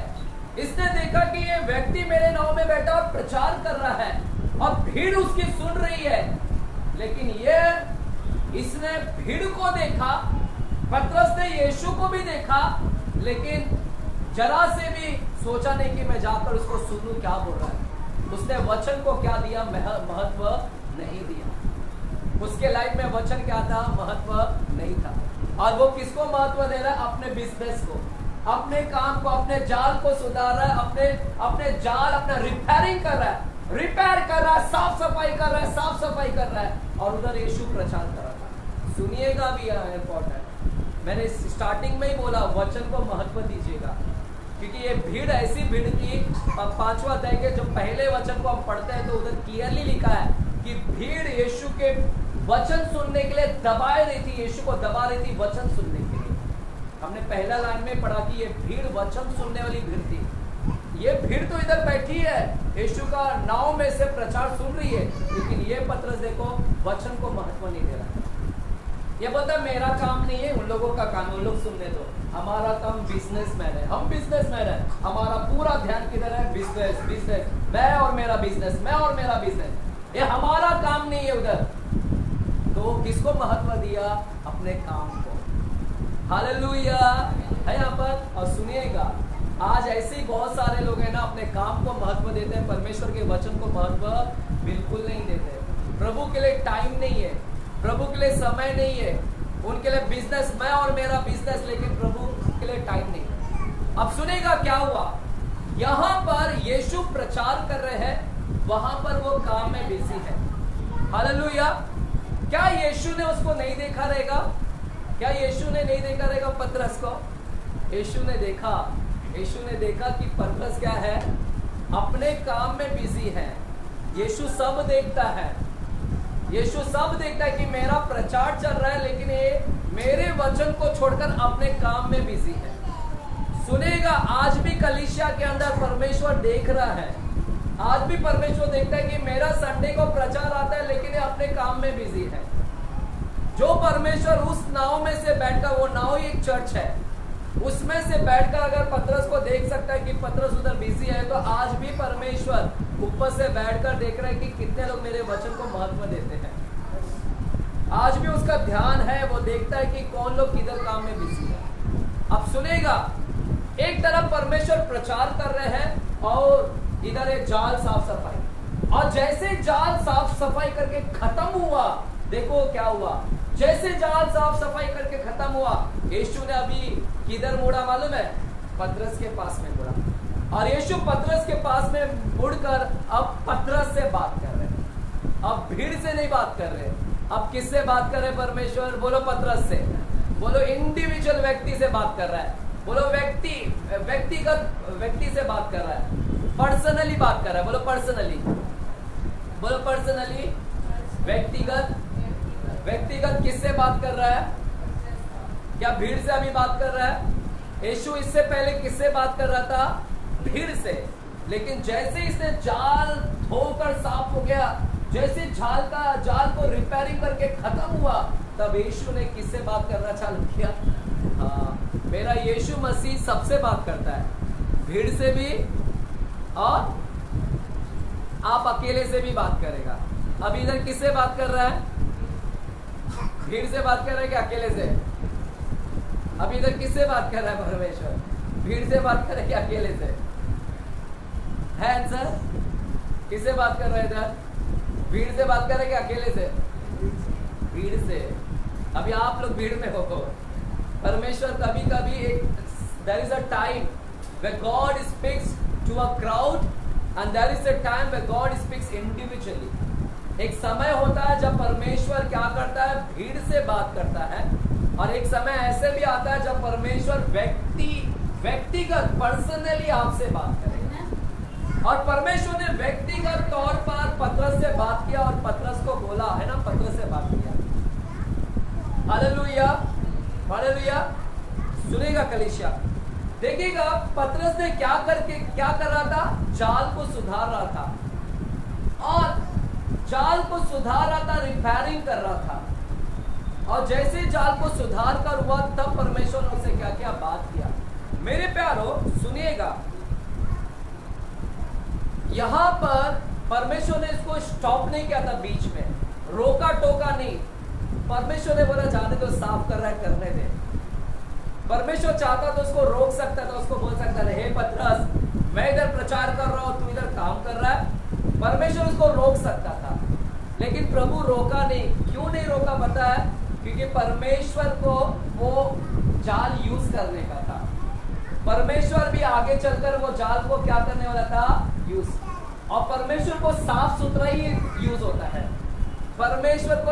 इसने देखा कि ये व्यक्ति मेरे नाव में बैठा और प्रचार कर रहा है, और भीड़ उसकी सुन रही है। लेकिन ये इसने भीड़ को देखा, पतरस ने यीशु को भी देखा, लेकिन जरा से भी सोचा नहीं कि मैं जाकर उसको सुनूं क्या बोल रहा है। उसने वचन को क्या दिया, महत्व नहीं दिया। उसके लाइफ में वचन क्या था, महत्व नहीं था। और वो किसको महत्व दे रहा है, अपने बिजनेस को, अपने काम को, अपने जाल को सुधार रहा है, अपने जाल अपना रिपेयरिंग कर रहा है, रिपेयर कर रहा है, साफ सफाई कर रहा है, साफ सफाई कर रहा है। और उधर यीशु प्रचार कर रहा था। सुनिएगा भी, इंपॉर्टेंट, मैंने स्टार्टिंग में ही बोला वचन को महत्व दीजिएगा, क्योंकि ये भीड़ ऐसी भीड़ थी। 5वां अध्याय के जो पहले वचन को हम पढ़ते हैं तो उधर क्लियरली लिखा है कि भीड़ यीशु के वचन सुनने के लिए दबाए रही थी, यीशु को दबा रही थी वचन सुनने के लिए। हमने पहला लाइन में पढ़ा कि ये भीड़ वचन सुनने वाली भीड़ थी। ये भीड़ तो इधर बैठी है, यीशु का नाव में से प्रचार सुन रही है, लेकिन ये पतरस देखो वचन को महत्व नहीं दे रहा है। ये बोलता है मेरा काम नहीं है, उन लोगों का काम, उन लोग सुनने दो, हमारा काम बिजनेसमैन है, हम बिजनेसमैन है, हमारा पूरा ध्यान किधर है, बिजनेस, बिजनेस, मैं और मेरा बिजनेस, मैं और मेरा बिजनेस, ये हमारा काम नहीं है उधर। तो किसको महत्व दिया, अपने काम को। हालेलुया है यहाँ पर। और सुनिएगा, आज ऐसे ही बहुत सारे लोग हैं ना, अपने काम को महत्व देते हैं, परमेश्वर के वचन को महत्व बिल्कुल नहीं देते। प्रभु के लिए टाइम नहीं है, प्रभु के लिए समय नहीं है, उनके लिए बिजनेस, मैं और मेरा बिजनेस, लेकिन प्रभु के लिए टाइम नहीं। अब सुनेगा क्या हुआ, यहाँ पर यीशु प्रचार कर रहे हैं, वहां पर वो काम में बिजी है। हालेलुया। क्या यीशु ने उसको नहीं देखा रहेगा, क्या यीशु ने नहीं देखा रहेगा पतरस को? यीशु ने देखा, यीशु ने देखा कि पतरस क्या है, अपने काम में बिजी है। यीशु सब देखता है, यीशु सब देखता है कि मेरा प्रचार चल रहा है, लेकिन ये मेरे वचन को छोड़कर अपने काम में बिजी है। सुनेगा, आज भी कलीसिया के अंदर परमेश्वर देख रहा है, आज भी परमेश्वर देखता है कि मेरा संडे को प्रचार आता है, लेकिन ये अपने काम में बिजी है। जो परमेश्वर उस नाव में से बैठकर, वो नाव ही एक चर्च है, उसमें से बैठकर अगर पतरस को देख सकता है कि पतरस उधर बिजी है, तो आज भी परमेश्वर ऊपर से बैठकर देख रहा है कि कितने लोग मेरे वचन को महत्व देते हैं। आज भी उसका ध्यान है, वो देखता है कि कौन लोग किधर काम में बिजी है। अब सुनेगा, एक तरफ परमेश्वर प्रचार कर रहे हैं और इधर एक जाल साफ सफाई, और जैसे जाल साफ सफाई करके खत्म हुआ, देखो क्या हुआ, जैसे जाल साफ सफाई करके खत्म हुआ, यीशु ने अभी किधर मुड़ा मालूम है? पतरस के पास में मुड़ा, और यीशु पतरस के पास में मुड़कर अब पतरस से बात कर रहे हैं। अब भीड़ से नहीं बात कर रहे, अब किससे बात कर रहे हैं परमेश्वर? बोलो पतरस से, बोलो इंडिविजुअल व्यक्ति से बात कर रहा है, बोलो व्यक्ति से बात कर रहा है, पर्सनली बात कर रहा है, बोलो पर्सनली, बोलो पर्सनली, व्यक्तिगत किससे बात कर रहा है? क्या भीड़ से अभी बात कर रहा है? यीशु इससे पहले किससे बात कर रहा था? भीड़ से। लेकिन जैसे इसने जाल धोकर साफ हो गया, जैसे जाल को रिपेयरिंग करके खत्म हुआ, तब यीशु ने किससे बात करना चालू किया? हाँ, मेरा यीशु मसीह सबसे बात करता है, भीड़ से भी और आप अकेले से भी बात करेगा। अब इधर किससे बात कर रहा है? भीड़ से बात कर रहा है कि अकेले से? अब इधर किससे बात कर रहा है परमेश्वर? भीड़ से बात कर रहा है कि अकेले से? है आंसर? किससे बात कर रहा है इधर? भीड़ से बात कर रहे हैं कि अकेले से? भीड़ से। अभी आप लोग भीड़ में हो, परमेश्वर कभी कभी there is a time where God speaks to a crowd and there is a time where God speaks individually. एक समय होता है जब परमेश्वर क्या करता है? भीड़ से बात करता है, और एक समय ऐसे भी आता है जब परमेश्वर व्यक्तिगत पर्सनली आपसे बात करेगा। और परमेश्वर ने व्यक्तिगत तौर पर पतरस से बात किया और पतरस को बोला, है ना, पतरस से बात किया। Hallelujah, hallelujah. सुनेगा कलीसिया, देखिएगा पतरस ने क्या कर रहा था? जाल को सुधार रहा था, और जाल को सुधार रहा था, रिपेयरिंग कर रहा था। और जैसे जाल को सुधार कर हुआ, तब परमेश्वर ने उससे क्या किया? बात किया। मेरे प्यारो सुनिएगा, यहां पर परमेश्वर ने इसको स्टॉप नहीं किया था, बीच में रोका टोका नहीं। परमेश्वर ने बोला जाने दो, साफ कर रहा है, करने दे। परमेश्वर चाहता तो उसको रोक सकता था, उसको बोल सकता था, हे पतरस, मैं इधर प्रचार कर रहा हूं, तू इधर काम कर रहा है। परमेश्वर उसको रोक सकता था, लेकिन प्रभु रोका नहीं। क्यों नहीं रोका पता है? क्योंकि परमेश्वर को वो जाल यूज करने का था। परमेश्वर भी आगे चलकर वो जाल को क्या करने वाला था? यूज। और परमेश्वर को साफ सुथरा ही यूज होता है, परमेश्वर को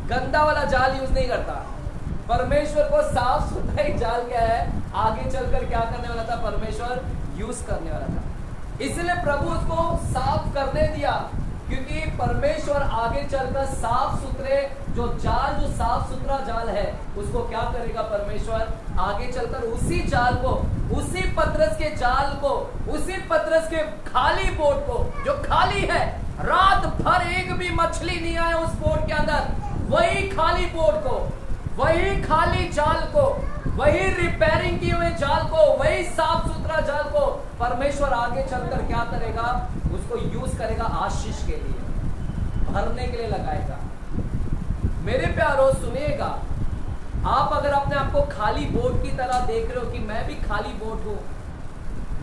गंदा वाला जाल यूज नहीं करता। परमेश्वर को साफ सुथरा ही जाल क्या है? आगे चलकर क्या करने वाला था? परमेश्वर यूज करने वाला था। इसलिए प्रभु उसको साफ करने दिया, क्योंकि परमेश्वर आगे चलकर साफ सुथरे जो साफ सुथरा जाल है, उसको क्या करेगा? परमेश्वर आगे चलकर उसी जाल को, उसी पतरस के जाल को, उसी पतरस के खाली बोट को, जो खाली है, रात भर एक भी मछली नहीं आया उस बोट के अंदर, वही खाली बोट को, वही खाली जाल को, वही रिपेयरिंग की हुई जाल को, वही साफ सुथरा जाल को परमेश्वर आगे चलकर क्या करेगा? उसको यूज करेगा, आशीष के लिए, भरने के लिए लगाएगा। मेरे प्यारो सुनिएगा, आप अगर अपने आप को खाली बोट की तरह देख रहे हो कि मैं भी खाली बोट हूं,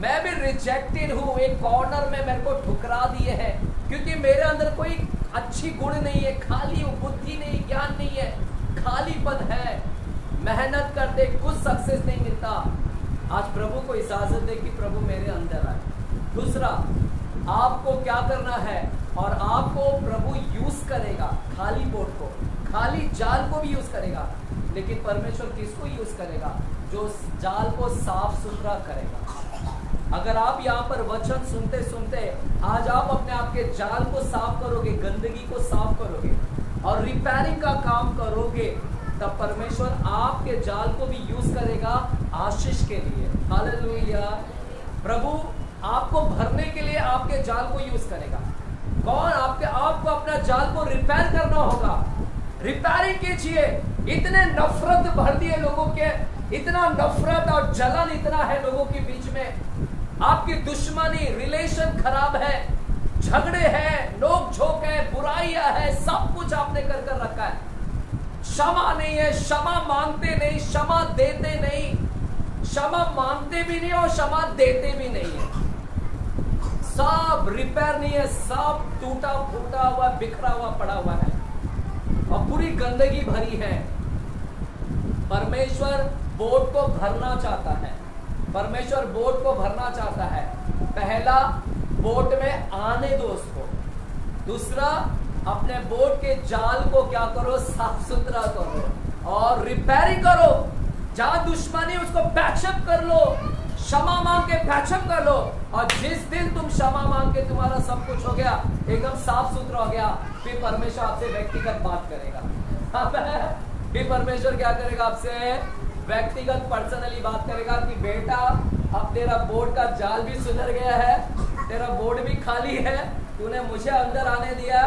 मैं भी रिजेक्टेड हूं, एक कॉर्नर में मेरे को ठुकरा दिए हैं, क्योंकि मेरे अंदर कोई अच्छी गुण नहीं है, खाली हूं, बुद्धि नहीं, ज्ञान नहीं है, खालीपन है, मेहनत करते कुछ सक्सेस नहीं मिलता। आज प्रभु को इजाजत दे कि प्रभु मेरे अंदर आए। दूसरा, आपको क्या करना है? और आपको प्रभु यूज करेगा, खाली बोट को, खाली जाल को भी यूज करेगा, लेकिन परमेश्वर किसको यूज करेगा? जो जाल को साफ सुथरा करेगा। अगर आप यहाँ पर वचन सुनते सुनते आज आप अपने आप के जाल को साफ करोगे, गंदगी को साफ करोगे और रिपेयरिंग का काम करोगे, तब परमेश्वर आपके जाल को भी यूज करेगा आशीष के लिए। हालेलुया। प्रभु आपको भरने के लिए आपके जाल को यूज करेगा। कौन? आपको अपना जाल को रिपेयर करना होगा। रिपेयरिंग कीजिए। इतने नफरत भर दिए लोगों के, इतना नफरत और जलन इतना है लोगों के बीच में, आपकी दुश्मनी, रिलेशन खराब है, झगड़े हैं, नोक झोंक है, बुराइयां है, सब कुछ आपने कर कर रखा है। क्षमा नहीं है, क्षमा मांगते नहीं, क्षमा देते नहीं, क्षमा मांगते भी नहीं और क्षमा देते भी नहीं है। सब रिपेयर नहीं है, सब टूटा फूटा हुआ, बिखरा हुआ पड़ा हुआ है और पूरी गंदगी भरी है। परमेश्वर बोट को भरना चाहता है, परमेश्वर बोट को भरना चाहता है। पहला, बोट में आने दो उसको। दूसरा, अपने बोट के जाल को क्या करो, साफ सुथरा करो और रिपेयरिंग करो। जहां दुश्मनी उसको पैचअप कर लो, क्षमा मांग के पैचअप कर लो। और जिस दिन तुम क्षमा मांग के तुम्हारा सब कुछ हो गया, एकदम साफ सुथरा हो गया, फिर परमेश्वर आपसे व्यक्तिगत बात करेगा। फिर परमेश्वर क्या करेगा, आपसे व्यक्तिगत पर्सनली बात करेगा कि बेटा, अब तेरा बोट का जाल भी सुधर गया है, तेरा बोट भी खाली है, तूने मुझे अंदर आने दिया।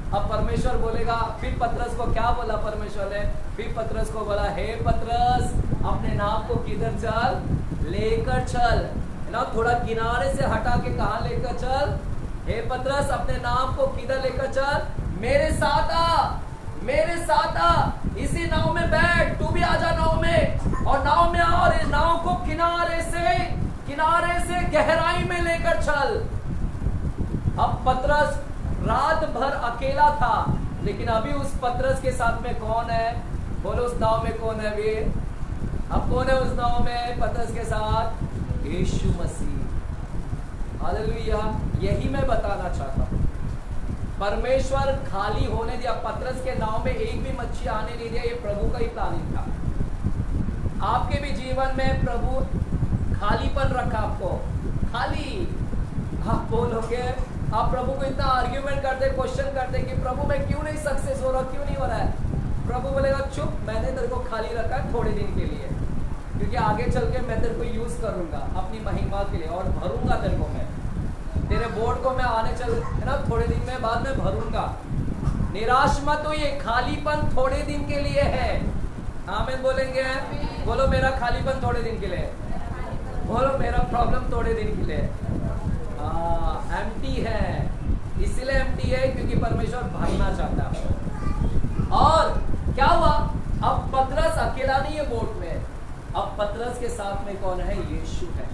अब परमेश्वर बोलेगा, फिर पतरस को क्या बोला परमेश्वर ने, फिर पतरस को बोला, हे पतरस, अपने नाव को किधर चल, लेकर चल ना, थोड़ा किनारे से हटा के कहा लेकर चल। हे पतरस, अपने नाव को किधर लेकर चल, मेरे साथ आ, मेरे साथ आ, इसी नाव में बैठ, तू भी आजा नाव में, और नाव में आ और इस नाव को किनारे से गहराई में लेकर चल। अब पतरस रात भर अकेला था, लेकिन अभी उस पतरस के साथ में कौन है, बोलो उस नाव में कौन है अभी, अब कौन है उस नाव में पतरस के साथ, यीशु मसीह। हालेलुया। यही मैं बताना चाहता हूं, परमेश्वर खाली होने दिया, पतरस के नाव में एक भी मच्छी आने नहीं दिया, ये प्रभु का ही प्लानिंग था। आपके भी जीवन में प्रभु खालीपन रखा आपको, खाली। आप बोलोगे, आप प्रभु को इतना आर्ग्यूमेंट करते, क्वेश्चन करते कि प्रभु मैं क्यों नहीं सक्सेस हो रहा, क्यों नहीं हो रहा है। प्रभु बोलेगा, चुप, मैंने तेरे को खाली रखा है थोड़े दिन के लिए, क्योंकि आगे चल के मैं तेरे को यूज करूंगा अपनी महिमा के लिए और भरूंगा तेरे को, मैं तेरे बोर्ड को मैं आने चल है ना, थोड़े दिन में बाद में भरूंगा। निराश मत हो, ये खालीपन थोड़े दिन के लिए है। आमीन बोलेंगे, बोलो मेरा खालीपन थोड़े दिन के लिए, बोलो मेरा प्रॉब्लम थोड़े दिन के लिए। एम्प्टी है, इसलिए एम्प्टी है क्योंकि परमेश्वर भरना चाहता है। और क्या हुआ, अब पतरस अकेला नहीं है बोट में, अब पतरस के साथ में कौन है, यीशु है।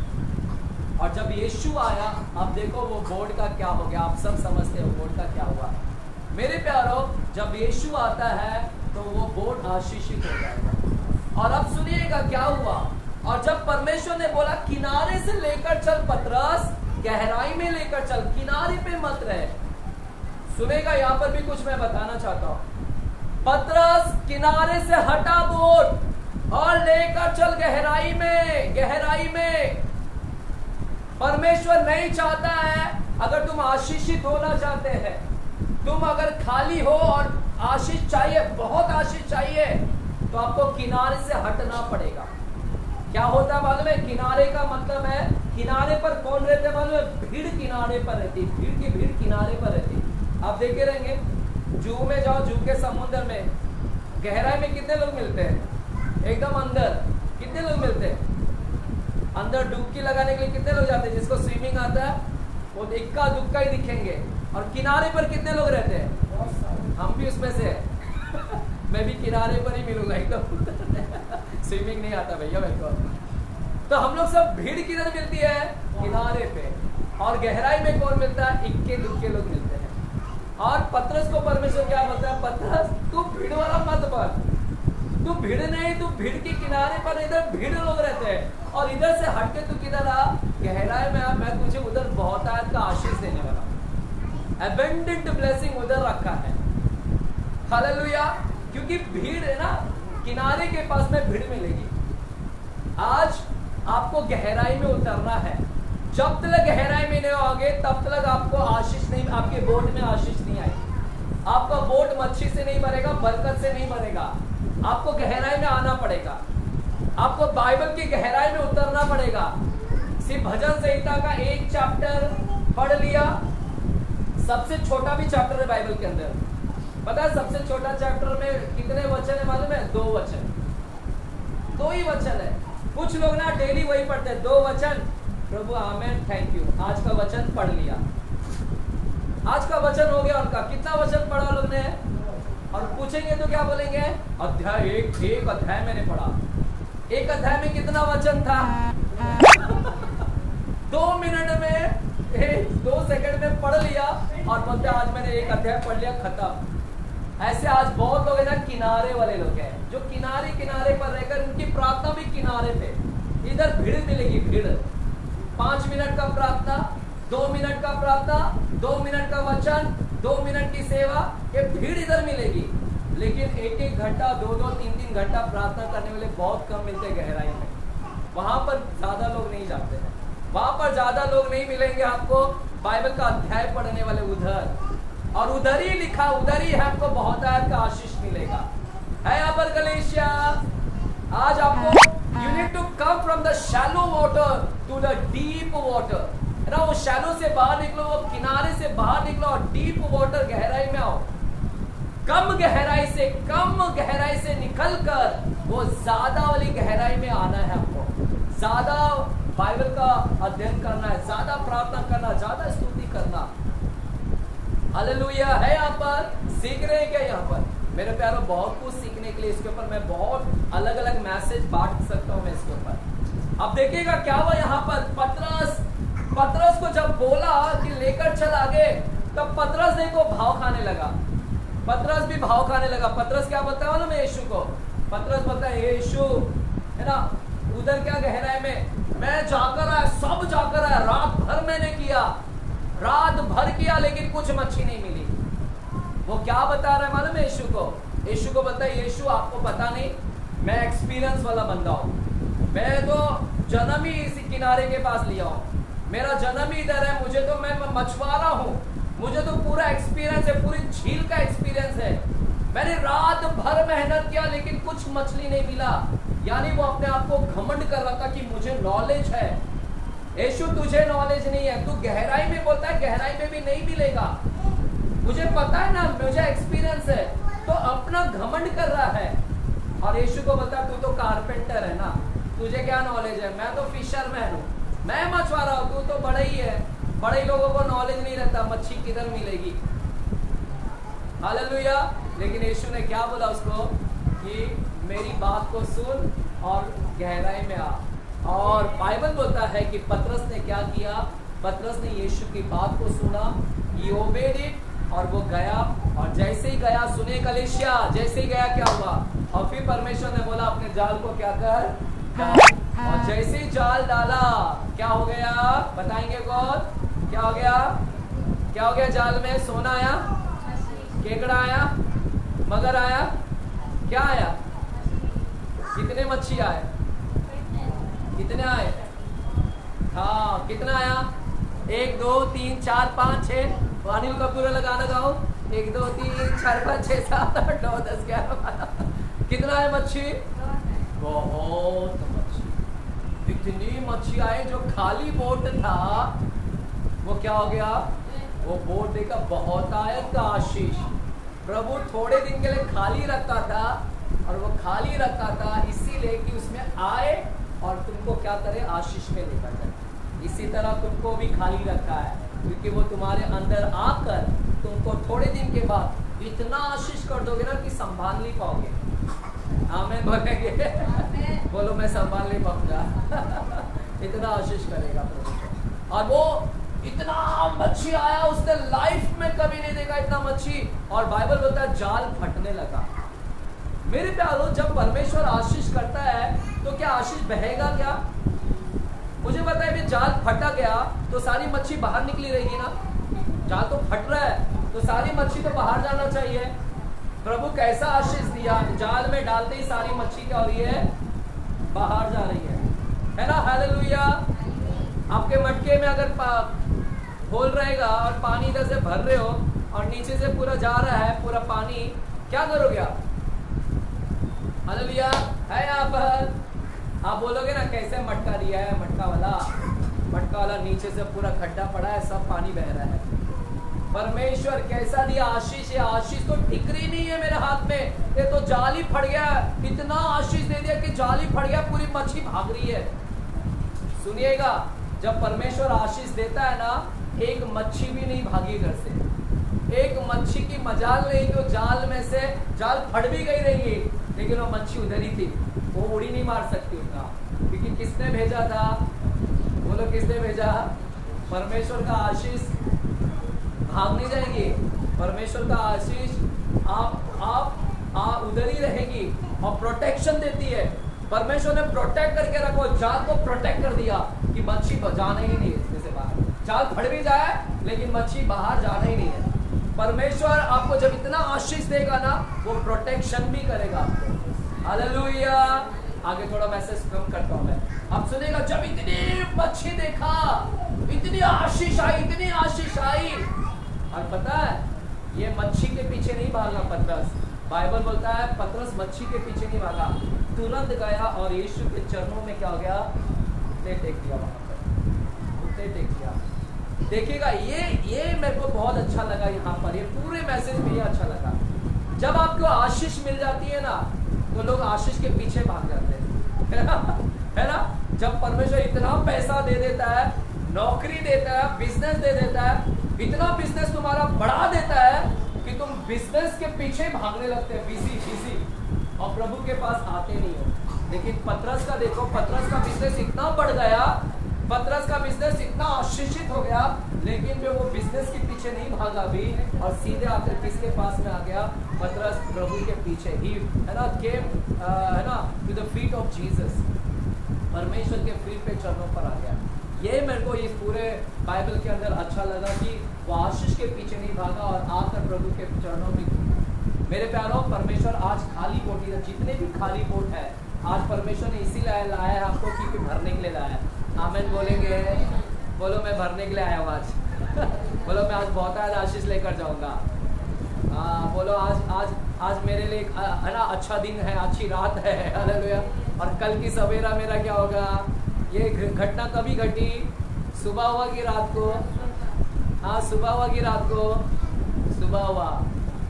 और जब यीशु आया, अब देखो वो बोट का क्या हो गया, आप सब समझते हो बोट का क्या हुआ। मेरे प्यारो, जब यीशु आता है तो वो बोट आशीषित हो जाएगा। और अब सुनिएगा क्या हुआ, और जब परमेश्वर ने बोला किनारे से लेकर चल पतरस, गहराई में लेकर चल, किनारे पे मत रहे। सुनेगा, यहां पर भी कुछ मैं बताना चाहता हूं। पतरस किनारे से हटा बोट और लेकर चल गहराई में, गहराई में। परमेश्वर नहीं चाहता है, अगर तुम आशीषित होना चाहते हैं, तुम अगर खाली हो और आशीष चाहिए, बहुत आशीष चाहिए, तो आपको किनारे से हटना पड़ेगा। क्या होता है मालूम है, किनारे का मतलब है, किनारे पर कौन रहते हैं मालूम है, भीड़ किनारे पर रहती, भीड़ की भीड़ किनारे पर रहती। आप देखे रहेंगे, जू में जाओ, जू के समुद्र में गहराई में कितने लोग मिलते हैं, एकदम अंदर कितने लोग मिलते हैं, अंदर डुबकी लगाने के लिए कितने लोग जाते हैं, जिसको स्विमिंग आता है वो इक्का दुक्का ही दिखेंगे। और किनारे पर कितने लोग रहते हैं, हम भी उसमें से मैं भी किनारे पर ही मिलूंगा एकदम स्विमिंग नहीं आता भैया मेरे को। तो हम लोग सब भीड़ किधर मिलती है, किनारे पे। और गहराई में कौन मिलता है, इक्के दुक्के लोग मिलते हैं। और पतरस को परमेश्वर क्या बोलता है, पतरस तू भीड़ वाला मत बन, तू भीड़ नहीं, तू भीड़ के किनारे पर, इधर भीड़ लोग रहते हैं, और इधर से हट के तू किधर आ, गहराई में आ, मैं तुझे उधर बहुतायत का आशीष देने वाला, एबंडेंट ब्लेसिंग उधर रखा है। हालेलुया। क्योंकि भीड़ है ना, किनारे के पास में भीड़ मिलेगी। आज आपको गहराई में उतरना है। जब तक गहराई में नहीं आओगे, तब तक आपको आशीष नहीं, आपके बोट में आशीष नहीं आएगी। आपका बोट मच्छी से नहीं भरेगा, बरकत से नहीं भरेगा। आपको गहराई में आना पड़ेगा, आपको बाइबल की गहराई में उतरना पड़ेगा। सिर्फ भजन संहिता का एक चैप्टर पढ़ लिया, सबसे छोटा भी चैप्टर है बाइबल के अंदर। पता है सबसे छोटा चैप्टर में कितने वचन है मालूम है, 2 वचन, 2 ही वचन है। कुछ लोग ना डेली वही पढ़ते हैं, 2 वचन, प्रभु आमेन थैंक यू, आज का वचन पढ़ लिया। आज का वचन हो गया उनका। कितना वचन पढ़ा लोग ने? और पूछेंगे तो क्या बोलेंगे? अध्याय एक अध्याय मैंने पढ़ा। एक अध्याय में कितना वचन था? 2 मिनट में 2 सेकंड में पढ़ लिया और बोलते आज मैंने एक अध्याय पढ़ लिया, खत्म। ऐसे आज बहुत लोग है ना, किनारे वाले लोग हैं, जो किनारे पर रहकर उनकी प्रार्थना भी किनारे पे। इधर भीड़ मिलेगी, भीड़। 5 मिनट का प्रार्थना, 2 मिनट का प्रार्थना, 2 मिनट का वचन, 2 मिनट की सेवा, ये भीड़ इधर मिलेगी। लेकिन 1-1 घंटा, 2-2, 3-3 घंटा प्रार्थना करने वाले बहुत कम मिलते गहराई में। वहां पर ज्यादा लोग नहीं जाते हैं, वहां पर ज्यादा लोग नहीं मिलेंगे आपको बाइबल का अध्याय पढ़ने वाले उधर। और उधर ही लिखा, उधर ही है आपको बहुत आयत का आशीष मिलेगा। है यहाँ पर गलेशिया, आज आपको you need to come from the shallow water to the deep water। ना वो शैलो से बाहर निकलो, वो किनारे से बाहर निकलो और डीप वाटर गहराई में आओ। कम गहराई से निकलकर वो ज्यादा वाली गहराई में आना है आपको। ज्यादा बाइबल का अध्ययन करना है, ज्यादा प्रार्थना करना, ज्यादा स्तुति करना। हालेलुया। है यहाँ पर सीख रहे हैं क्या? यहाँ पर मेरे प्यारों बहुत कुछ सीखने के लिए इसके ऊपर मैं बहुत अलग अलग मैसेज बांट सकता हूँ मैं इसके ऊपर। अब देखिएगा क्या हुआ यहाँ पर। पतरस को जब बोला कि लेकर चल आगे, तब पतरस देखो भाव खाने लगा। पतरस भी भाव खाने लगा। पतरस क्या बोलता है मालूम है यीशु को? पतरस बोलता है यीशु है ना, उधर क्या गहराई में मैं जाकर आया, सब जाकर आया, रात भर मैंने किया, रात भर किया, लेकिन कुछ मच्छी नहीं मिली। वो क्या बता रहा है मालूम है यीशु को? यीशु को बोलता है यीशु आपको पता नहीं, मैं एक्सपीरियंस वाला बंदा हूँ। मैं तो जन्म ही इसी किनारे के पास लिया हूँ, मेरा जन्म ही इधर है। मुझे तो, मैं मछुआरा हूँ, मुझे तो पूरा एक्सपीरियंस है, पूरी झील का एक्सपीरियंस है। मैंने रात भर मेहनत किया लेकिन कुछ मछली नहीं मिला। यानी वो अपने आप को घमंड कर रहा था कि मुझे नॉलेज है। यीशु तुझे नॉलेज नहीं है, तू गहराई में बोलता है गहराई में भी नहीं मिलेगा। मुझे पता है ना, मुझे एक्सपीरियंस है, तो अपना घमंड कर रहा है। और यीशु को बोलता है तू तो कारपेंटर है ना, तुझे क्या नॉलेज है? मैं तो फिशरमैन हूँ, मैं मछुआरा हूँ, तू तो बड़ा ही है। बड़े लोगों को नॉलेज नहीं रहता मच्छी किधर मिलेगी। हालेलुया। लेकिन यीशु ने क्या बोला उसको कि मेरी बात को सुन और गहराई में आ। और बाइबल बोलता है कि पतरस ने क्या किया? पतरस ने यीशु की बात को सुना, he obeyed it, और वो गया। और जैसे ही गया, सुने कलीसिया, जैसे ही गया क्या हुआ? और फिर परमेश्वर ने बोला अपने जाल को क्या कर, और जैसे ही जाल डाला क्या हो गया? बताएंगे कौन? क्या हो गया? क्या हो गया? जाल में सोना आया, केकड़ा आया, मगर आया, क्या आया? कितने मच्छी आए? कितने आए? हाँ, कितना आया? 1 2 3 4 5 6। अनिल का पूरा लगाना गाओ। 1 2 3 4 5 6 7 8 9 10 11 12। कितना है मच्छी? बहुत मच्छी, इतनी मच्छी आए। जो खाली बोट था वो क्या हो गया? वो बोट देखा बहुत आयत का आशीष। प्रभु थोड़े दिन के लिए खाली रखा था, और वो खाली रखा था इसीलिए कि उसमें आए और तुमको क्या करे? आशीष में लेकर जाए। इसी तरह तुमको भी खाली रखा है, क्योंकि वो तुम्हारे अंदर आकर तुमको थोड़े दिन के बाद इतना आशीष कर दोगे ना कि संभाल नहीं पाओगे। आमीन बोलेंगे? बोलो मैं संभाल नहीं पाऊंगा। इतना आशीष करेगा प्रभु। और वो इतना मच्छी आया, उसने लाइफ में कभी नहीं देखा इतना मच्छी। और बाइबल बोलता है जाल फटने लगा। मेरे प्यारों, जब परमेश्वर आशीष करता है तो क्या आशीष बहेगा क्या? मुझे पता है जाल फटा गया तो सारी मच्छी बाहर निकली रहेगी ना। जाल तो फट रहा है तो सारी मच्छी तो बाहर जाना चाहिए। प्रभु कैसा आशीष दिया? जाल में डालते ही सारी मच्छी क्या हो रही है? बाहर जा रही है ना। हालेलुया। आपके मटके में अगर होल रहेगा और पानी इधर से भर रहे हो और नीचे से पूरा जा रहा है पूरा पानी, क्या करोगे आप? हालेलुया। है यहाँ पर आप बोलोगे ना कैसे मटका दिया है? मटका वाला नीचे से पूरा खड्डा पड़ा है, सब पानी बह रहा है। परमेश्वर कैसा दिया आशीष है? आशीष तो ठिकरी नहीं है मेरे हाथ में, ये तो जाल ही फट गया। इतना आशीष दे दिया कि जाल ही फट गया, पूरी मच्छी भाग रही है। सुनिएगा, जब परमेश्वर आशीष देता है ना, एक मच्छी भी नहीं भागी घर से, एक मच्छी की मजाल नहीं कि वो जाल में से जाल फट भी गई रहेगी, लेकिन वो मच्छी उधर ही थी, वो उड़ी नहीं मार सकती उतना, क्योंकि किसने भेजा था? बोलो किसने भेजा? परमेश्वर का आशीष भाग नहीं जाएगी, परमेश्वर का आशीष आप उधर ही रहेगी और प्रोटेक्शन देती है। परमेश्वर ने प्रोटेक्ट करके रखो, जाल को प्रोटेक्ट कर दिया कि मच्छी जाना ही नहीं है इसमें से बाहर, जाल फट भी जाए लेकिन मच्छी बाहर जाना ही नहीं है। परमेश्वर आपको जब इतना आशीष देगा ना, वो प्रोटेक्शन भी करेगा आपको। हालेलुया। आगे थोड़ा मैसेज कम करता हूं मैं, अब सुनेगा। जब इतनी मच्छी देखा, इतनी आशीष आई, इतनी आशीष आई, और पता है ये मच्छी के पीछे नहीं भागा पतरस, बाइबल बोलता है पतरस मच्छी के पीछे नहीं भागा, तुरंत गया और यीशु के चरणों में क्या हो गया? घुटने टेक दिया, वहां पर घुटने टेक दिया। देखिएगा ये मेरे को बहुत अच्छा लगा यहाँ पर, ये पूरे मैसेज में ये अच्छा लगा। जब आपको आशीष मिल जाती है ना, तो लोग आशीष के पीछे भाग जाते हैं, है ना? जब परमेश्वर इतना पैसा दे देता है, नौकरी देता है, बिजनेस दे देता है, इतना बिजनेस तुम्हारा बढ़ा देता है कि तुम बिजनेस के पीछे भागने लगते हैं, बिजी, और प्रभु के पास आते नहीं हो। लेकिन पतरस का देखो, पतरस का बिजनेस इतना बढ़ गया, पतरस का बिजनेस इतना आशीषित हो गया, लेकिन वे वो बिजनेस के पीछे नहीं भागा भी, और सीधे आकर किसके पास में आ गया? पतरस प्रभु के पीछे ही, है ना, केम है ना, to the feet of Jesus, परमेश्वर के फीट पे चरणों पर आ गया। ये मेरे को इस पूरे बाइबल के अंदर अच्छा लगा कि वो आशीष के पीछे नहीं भागा और आकर प्रभु के चरणों में। मेरे प्यारों, परमेश्वर आज खाली बोट, जितने भी खाली बोट है, आज परमेश्वर ने इसीलिए लाया है आपको कि भरने के लिए लाया है। आमीन बोलेंगे? बोलो मैं भरने के लिए आया हूँ आज। बोलो मैं आज बहुत आज आशीष लेकर जाऊंगा। बोलो आज मेरे लिए है ना अच्छा दिन है, अच्छी रात है, हालेलुया। और कल की सवेरा मेरा क्या होगा? ये घटना कभी घटी? सुबह हुआ कि रात को? हाँ, सुबह हुआ कि रात को? सुबह हुआ।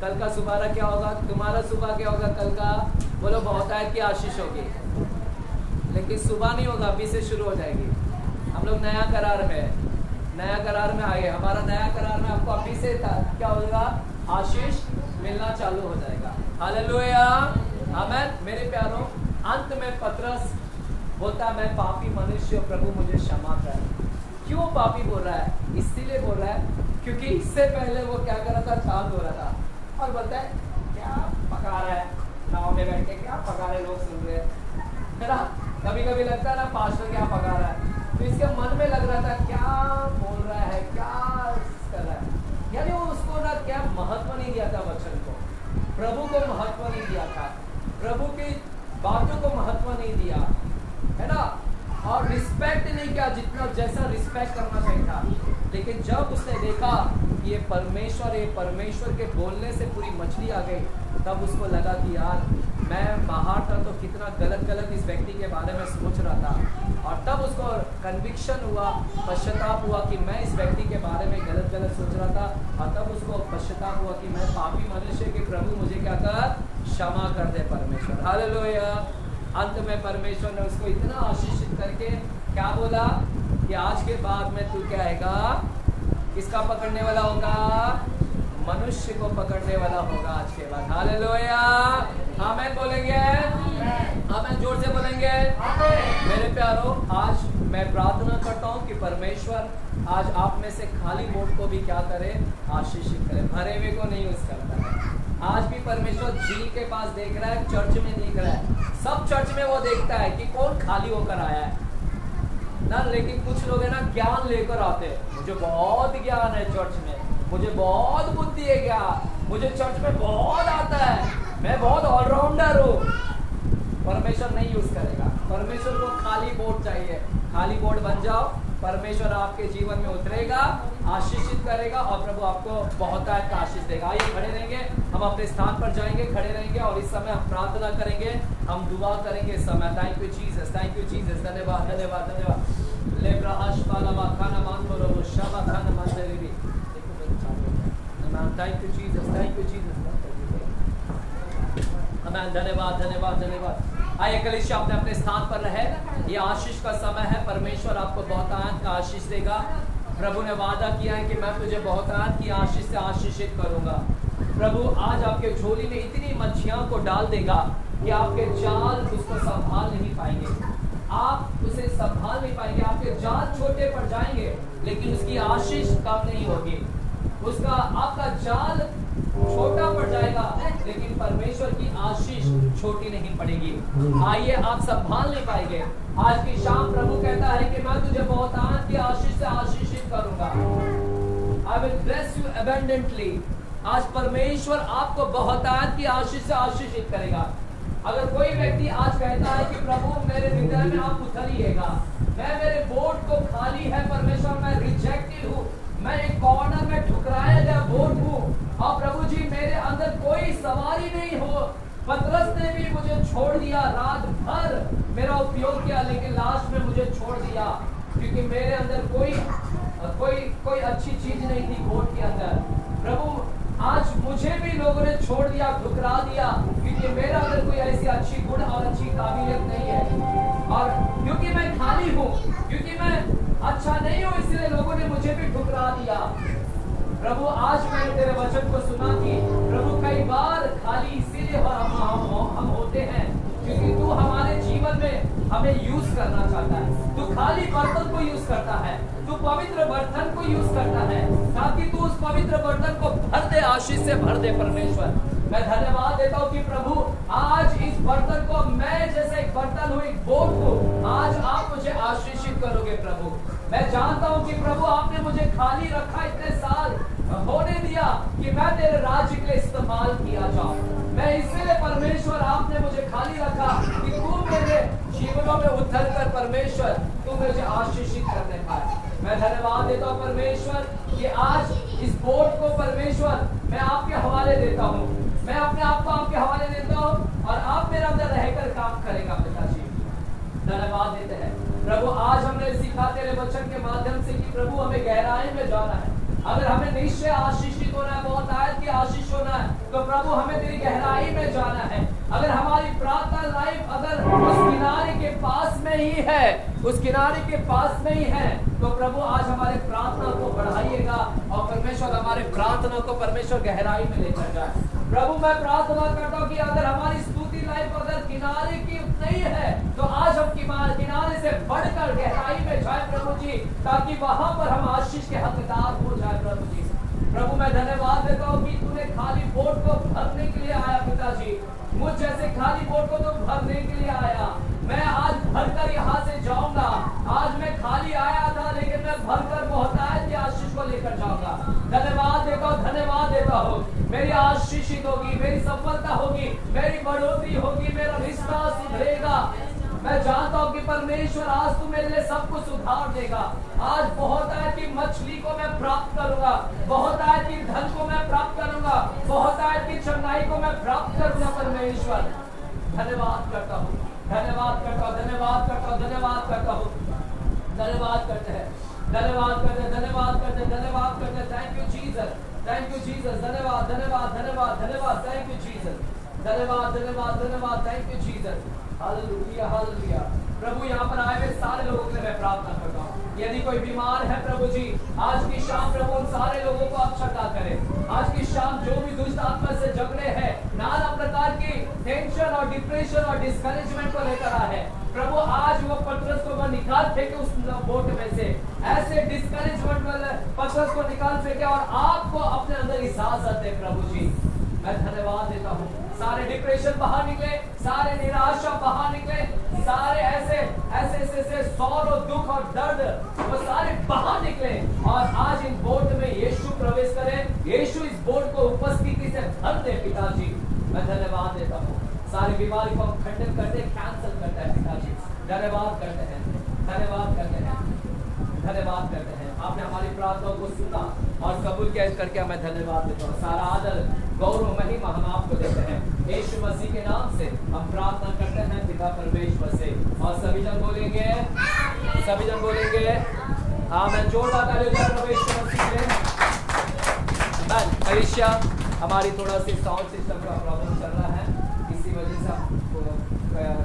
कल का सुबह क्या होगा? तुम्हारा सुबह क्या होगा कल का? बोलो बहुत है कि आशीष होगी, लेकिन सुबह नहीं होगा, अभी से शुरू हो जाएगी। हम लोग नया करार में आ गए। हमारा नया करार में आपको अभी से क्या होगा? आशीष मिलना चालू हो जाएगा। हालेलुया, आमीन। मेरे प्यारों, अंत में पतरस बोलता है मैं पापी मनुष्य, प्रभु मुझे क्षमा कर। क्यों पापी बोल रहा है? इसीलिए बोल रहा है क्योंकि इससे पहले वो क्या कर रहा था? चाल धो रहा था, और बोलता है क्या पका रहा है नाव में बैठ के, क्या पका रहे लोग सुन रहे हैं, है ना? कभी कभी लगता है ना पास्टर क्या पका रहा है, तो इसके मन में लग रहा था क्या बोल रहा है, क्या कर रहा है। यानी वो उसको ना क्या महत्व नहीं दिया था, वचन को, प्रभु को महत्व नहीं दिया था, प्रभु की बातों को महत्व नहीं दिया, है ना, और रिस्पेक्ट नहीं किया जितना जैसा रिस्पेक्ट करना चाहिए था। लेकिन जब उसने देखा कि ये परमेश्वर के बोलने से पूरी मछली आ गई, तब उसको लगा कि यार मैं बाहर था तो कितना गलत इस व्यक्ति के बारे में सोच रहा था, और तब उसको कन्विक्शन हुआ, पश्चाताप हुआ कि मैं इस व्यक्ति के बारे में गलत सोच रहा था, और तब उसको पश्चाताप हुआ कि मैं पापी मनुष्य के प्रभु मुझे क्या कर, क्षमा कर दे परमेश्वर। हालेलुया। अंत में परमेश्वर ने उसको इतना आशीषित करके क्या बोला कि आज के बाद में तू क्या आएगा, किसका पकड़ने वाला होगा? मनुष्य को पकड़ने वाला होगा आज के बाद। हालेलुया, आमीन बोलेंगे? आमीन जोर से बोलेंगे? मेरे प्यारों, आज मैं प्रार्थना करता हूँ कि परमेश्वर आज आप में से खाली बोट को भी क्या करे, आशीषित करे, भरे हुए को नहीं यूज करता है। आज भी परमेश्वर झील के पास देख रहा है, चर्च में देख रहा है, सब चर्च में वो देखता है कि कौन खाली होकर आया है ना। लेकिन कुछ लोग है ना ज्ञान लेकर आते हैं, मुझे बहुत ज्ञान है चर्च में, मुझे बहुत बुद्धि है, ज्ञान मुझे चर्च में बहुत आता है, मैं बहुत ऑलराउंडर हूँ। परमेश्वर नहीं यूज करेगा, परमेश्वर को खाली बोट चाहिए। खाली बोट बन जाओ, परमेश्वर आपके जीवन में उतरेगा, आशीषित करेगा, और प्रभु आपको बहुत आशीष देगा। आइए खड़े रहेंगे, हम अपने स्थान पर जाएंगे, खड़े रहेंगे, और इस समय हम प्रार्थना करेंगे, हम दुआ करेंगे इस समय। Thank you Jesus, thank you Jesus, धन्यवाद धन्यवाद धन्यवाद। ले ब्रहाश पालवा खाना मान बोलो शबा खाना मान दे भी। Thank you Jesus, thank you Jesus. आमीन, धन्यवाद धन्यवाद धन्यवाद। आइए कलीसिया अपने स्थान पर रहे, ये आशीष का समय है, परमेश्वर आपको बहुत आशीष देगा। प्रभु ने वादा किया है कि मैं तुझे बहुतायत की आशीष से आशीषित करूंगा। प्रभु आज आपके झोली में इतनी मच्छियां को डाल देगा कि आपके जाल उसको संभाल नहीं पाएंगे, आप उसे संभाल नहीं पाएंगे। आपके जाल छोटे पड़ जाएंगे लेकिन उसकी आशीष कम नहीं होगी। उसका आपका जाल छोटा पड़ जाएगा लेकिन परमेश्वर की आशीष छोटी नहीं पड़ेगी। आइए, आप संभाल नहीं पाएंगे। आज की शाम प्रभु कहता है कि मैं तुझे बहुतायत की आशीष से आशीषित करूंगा। I will bless you abundantly। आज परमेश्वर आपको बहुतायत की आशीष से आशीषित करेगा। अगर कोई व्यक्ति आज कहता है कि प्रभु मेरे हृदय में आप उतरिएगा, मैं मेरे बोट को खाली है परमेश्वर, मैं रिजेक्टेड हूँ, मैं एक कॉर्नर में ठुकराया गया बोट हूँ और प्रभु जी मेरे अंदर कोई सवारी नहीं हो। पतरस ने भी मुझे छोड़ दिया, रात भर मेरा उपयोग किया लेकिन लास्ट में मुझे छोड़ दिया क्योंकि मेरे अंदर कोई अच्छी चीज नहीं थी बोट के अंदर। प्रभु आज मुझे भी लोगों ने छोड़ दिया, ठुकरा दिया क्योंकि मेरा अंदर कोई ऐसी अच्छी गुण और अच्छी काबिलियत नहीं है और क्योंकि मैं खाली हूँ, क्योंकि मैं अच्छा नहीं हूँ, इसलिए लोगों ने मुझे भी ठुकरा दिया। प्रभु आज मैंने तेरे वचन को सुना कि प्रभु कई बार खाली इसीलिए हम होते हैं क्योंकि तू हमारे जीवन में हमें यूज करना चाहता है। तू खाली बर्तन को यूज करता है, तू पवित्र बर्तन को यूज करता है ताकि तू उस पवित्र बर्तन को भर दे, आशीष से भर दे। परमेश्वर मैं धन्यवाद देता हूँ कि प्रभु आज इस बर्तन को, मैं जैसे एक बर्तन हूँ, एक बोट हूँ, आज आप मुझे आशीषित करोगे। प्रभु मैं जानता हूँ कि प्रभु आपने मुझे खाली रखा, इतने साल होने दिया कि मैं तेरे राज्य के लिए इस्तेमाल किया जाऊं। मैं इसलिए परमेश्वर आपने मुझे खाली रखा कि तू मेरे जीवनों में उतर कर परमेश्वर तू मुझे आशीषित करने पाए। मैं धन्यवाद देता हूँ परमेश्वर कि आज इस बोट को परमेश्वर मैं आपके हवाले देता हूँ, मैं अपने आप को आपके हवाले देता हूँ और आप मेरे अंदर रहकर काम करेगा। पिताजी धन्यवाद देते हैं प्रभु, आज हमने सीखा तेरे वचन के माध्यम से कि प्रभु हमें गहराई में जाना है। अगर हमें निश्चय आशीषित होना है, बहुतायत की आशीष होना है, तो प्रभु हमें तेरी गहराई में जाना है। अगर हमारी प्रार्थना लाइफ अगर उस किनारे के पास में ही है, उस किनारे के पास में ही है, तो प्रभु आज हमारे प्रार्थना को बढ़ाइएगा और परमेश्वर हमारे प्रार्थना को परमेश्वर गहराई में लेकर जाए। प्रभु मैं प्रार्थना करता हूँ कि अगर हमारी स्तुति लाइफ अगर किनारे की नहीं है तो आज हम किनारे से बढ़कर गहराई में जाए प्रभु जी, ताकि वहां पर हम आशीष के हकदार हो जाए। प्रभु जी प्रभु मैं धन्यवाद देता हूँ कि तूने खाली बोट को भरने के लिए आया। पिताजी मुझ जैसे खाली बोट को तो भरने के लिए आया। मैं आज भरकर यहाँ से जाऊंगा। आज मैं खाली आया था लेकिन मैं भरकर बहुतायत की आशीष को लेकर जाऊंगा। धन्यवाद देता हूँ मेरी आशीषित होगी, मेरी सफलता होगी, मेरी बढ़ोतरी होगी, मेरा रिश्ता सुधरेगा। मैं जानता हूँ कि परमेश्वर आज तू मेरे लिए सब कुछ सुधार देगा। आज बहुतायत की मछली को मैं प्राप्त करूंगा, बहुतायत की धन को मैं प्राप्त करूंगा, बहुतायत की चंगाई को मैं प्राप्त करूंगा। परमेश्वर धन्यवाद करता हूँ, धन्यवाद करता हूँ, धन्यवाद करता हूँ, धन्यवाद करता हूँ, धन्यवाद करते हैं, धन्यवाद करते हैं, धन्यवाद करते हैं, धन्यवाद करते हैं। Thank you Jesus, thank you Jesus, धन्यवाद धन्यवाद धन्यवाद धन्यवाद, थैंक यू जीसस, धन्यवाद धन्यवाद धन्यवाद, thank you Jesus. Hallelujah hallelujah. प्रभु यहाँ पर आए हुए सारे लोगों के लिए मैं प्रार्थना करता हूँ, यदि कोई बीमार है प्रभु जी आज की शाम प्रभु उन सारे लोगों को आप छटा करें। आज की शाम जो भी दुष्ट आत्मा से झगड़े हैं, नाना प्रकार की टेंशन और डिप्रेशन और डिस्करेजमेंट को लेकर आए हैं प्रभु, आज वो पतरस को वो निकाल फेंके उस बोट में से, ऐसे डिस्करेजमेंट वाले पतरस को निकाल फेंके और आपको अपने अंदर इजाजत दे। प्रभु जी मैं धन्यवाद देता हूँ, सारे डिप्रेशन बाहर निकले, सारे निराशा बाहर निकले, सारे ऐसे सौर दुख और दर्द वो सारे बाहर निकले और आज इन बोट में यीशु प्रवेश करे, यीशु इस बोट को उपस्थिति से भर दे। पिताजी मैं धन्यवाद देता हूँ, सारी बीमारी को हम खंडन करते हैं, कैंसिल करते हैं। पिताजी धन्यवाद करते हैं, धन्यवाद करते हैं, धन्यवाद करते हैं। आपने हमारी प्रार्थनाओं को सुना और कबूल किया, इस करके मैं धन्यवाद देता हूँ। सारा आदर गौरव महिमा हम आपको देते हैं, यीशु मसीह के नाम से हम प्रार्थना करते हैं पिता परमेश्वर से। और सभी जन बोलेंगे, सभी जन बोलेंगे आमीन। जोरदार तालियां परमेश्वर मसीह के लिए। परीक्षा हमारी थोड़ा सी साउंड सिस्टम का प्रॉब्लम चल रहा है, इसी वजह से हम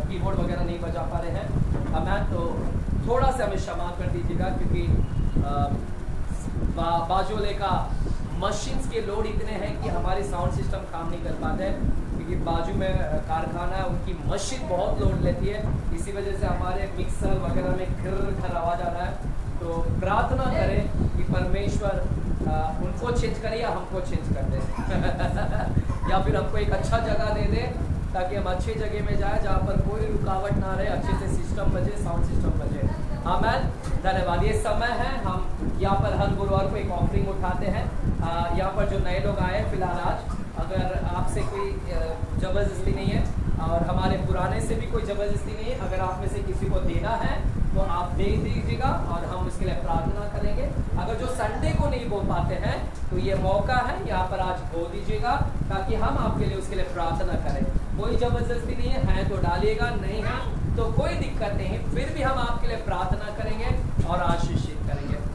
कीबोर्ड वगैरह नहीं बजा पा रहे हैं। तो थोड़ा सा हमें क्षमा कर दीजिएगा क्योंकि बाजोले का मशीन्स के लोड इतने हैं कि हमारे साउंड सिस्टम काम नहीं कर पाते, क्योंकि बाजू में कारखाना है, उनकी मशीन बहुत लोड लेती है, इसी वजह से हमारे मिक्सर वगैरह में घर आवाज़ आ रहा है। तो प्रार्थना करें कि परमेश्वर उनको चेंज करे या हमको चेंज कर दे या फिर हमको एक अच्छा जगह दे दे, ताकि हम अच्छी जगह में जाए जहाँ पर कोई रुकावट ना रहे, अच्छे से सिस्टम बजे, साउंड सिस्टम बजे। आमेन, धन्यवाद। ये समय है, हम यहाँ पर हर गुरुवार को एक ऑफरिंग उठाते हैं। यहाँ पर जो नए लोग आए फिलहाल आज, अगर आपसे कोई ज़बरदस्ती नहीं है और हमारे पुराने से भी कोई ज़बरदस्ती नहीं है, अगर आप में से किसी को देना है तो आप दे दीजिएगा और हम उसके लिए प्रार्थना करेंगे। अगर जो संडे को नहीं बोल पाते हैं तो ये मौका है, यहाँ पर आज बोल दीजिएगा ताकि हम आपके लिए उसके लिए प्रार्थना करें। कोई ज़बरदस्ती नहीं है तो डालिएगा, नहीं है तो कोई दिक्कत नहीं, फिर भी हम आपके लिए प्रार्थना करेंगे और आशीषित करेंगे।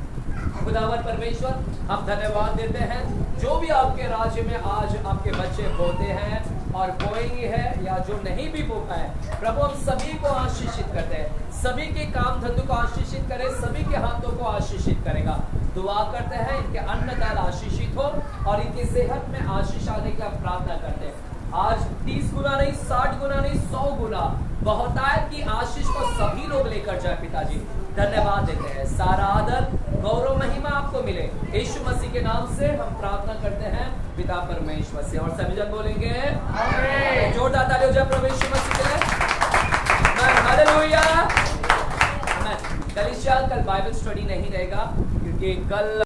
खुदावर परमेश्वर, हम धन्यवाद देते हैं जो भी आपके राज्य में आज आपके बच्चे बोते हैं और बोएंगे है या जो नहीं भी बो पाए, प्रभु हम सभी को आशीषित करते हैं, सभी के काम धंधों को आशीषित करें, सभी के हाथों को आशीषित करेगा। दुआ करते हैं इनके अन्न दाल आशीषित हो और इनकी सेहत में आशीष आने की हम प्रार्थना करते हैं। आज 30 गुना नहीं, 60 गुना नहीं, 100 गुना बहुतायत की आशीष को सभी लोग लेकर जाए। पिताजी धन्यवाद देते हैं, सारा आदर गौरव महिमा आपको मिले, यीशु मसीह के नाम से हम प्रार्थना करते हैं पिता परमेश्वर से। और सभी जन बोलेंगे आमीन। जोरदार ताली हो जाए प्रभु यीशु मसीह के लिए। हालेलुया। आमीन। कलीसिया, कल बाइबल स्टडी नहीं रहेगा क्योंकि कल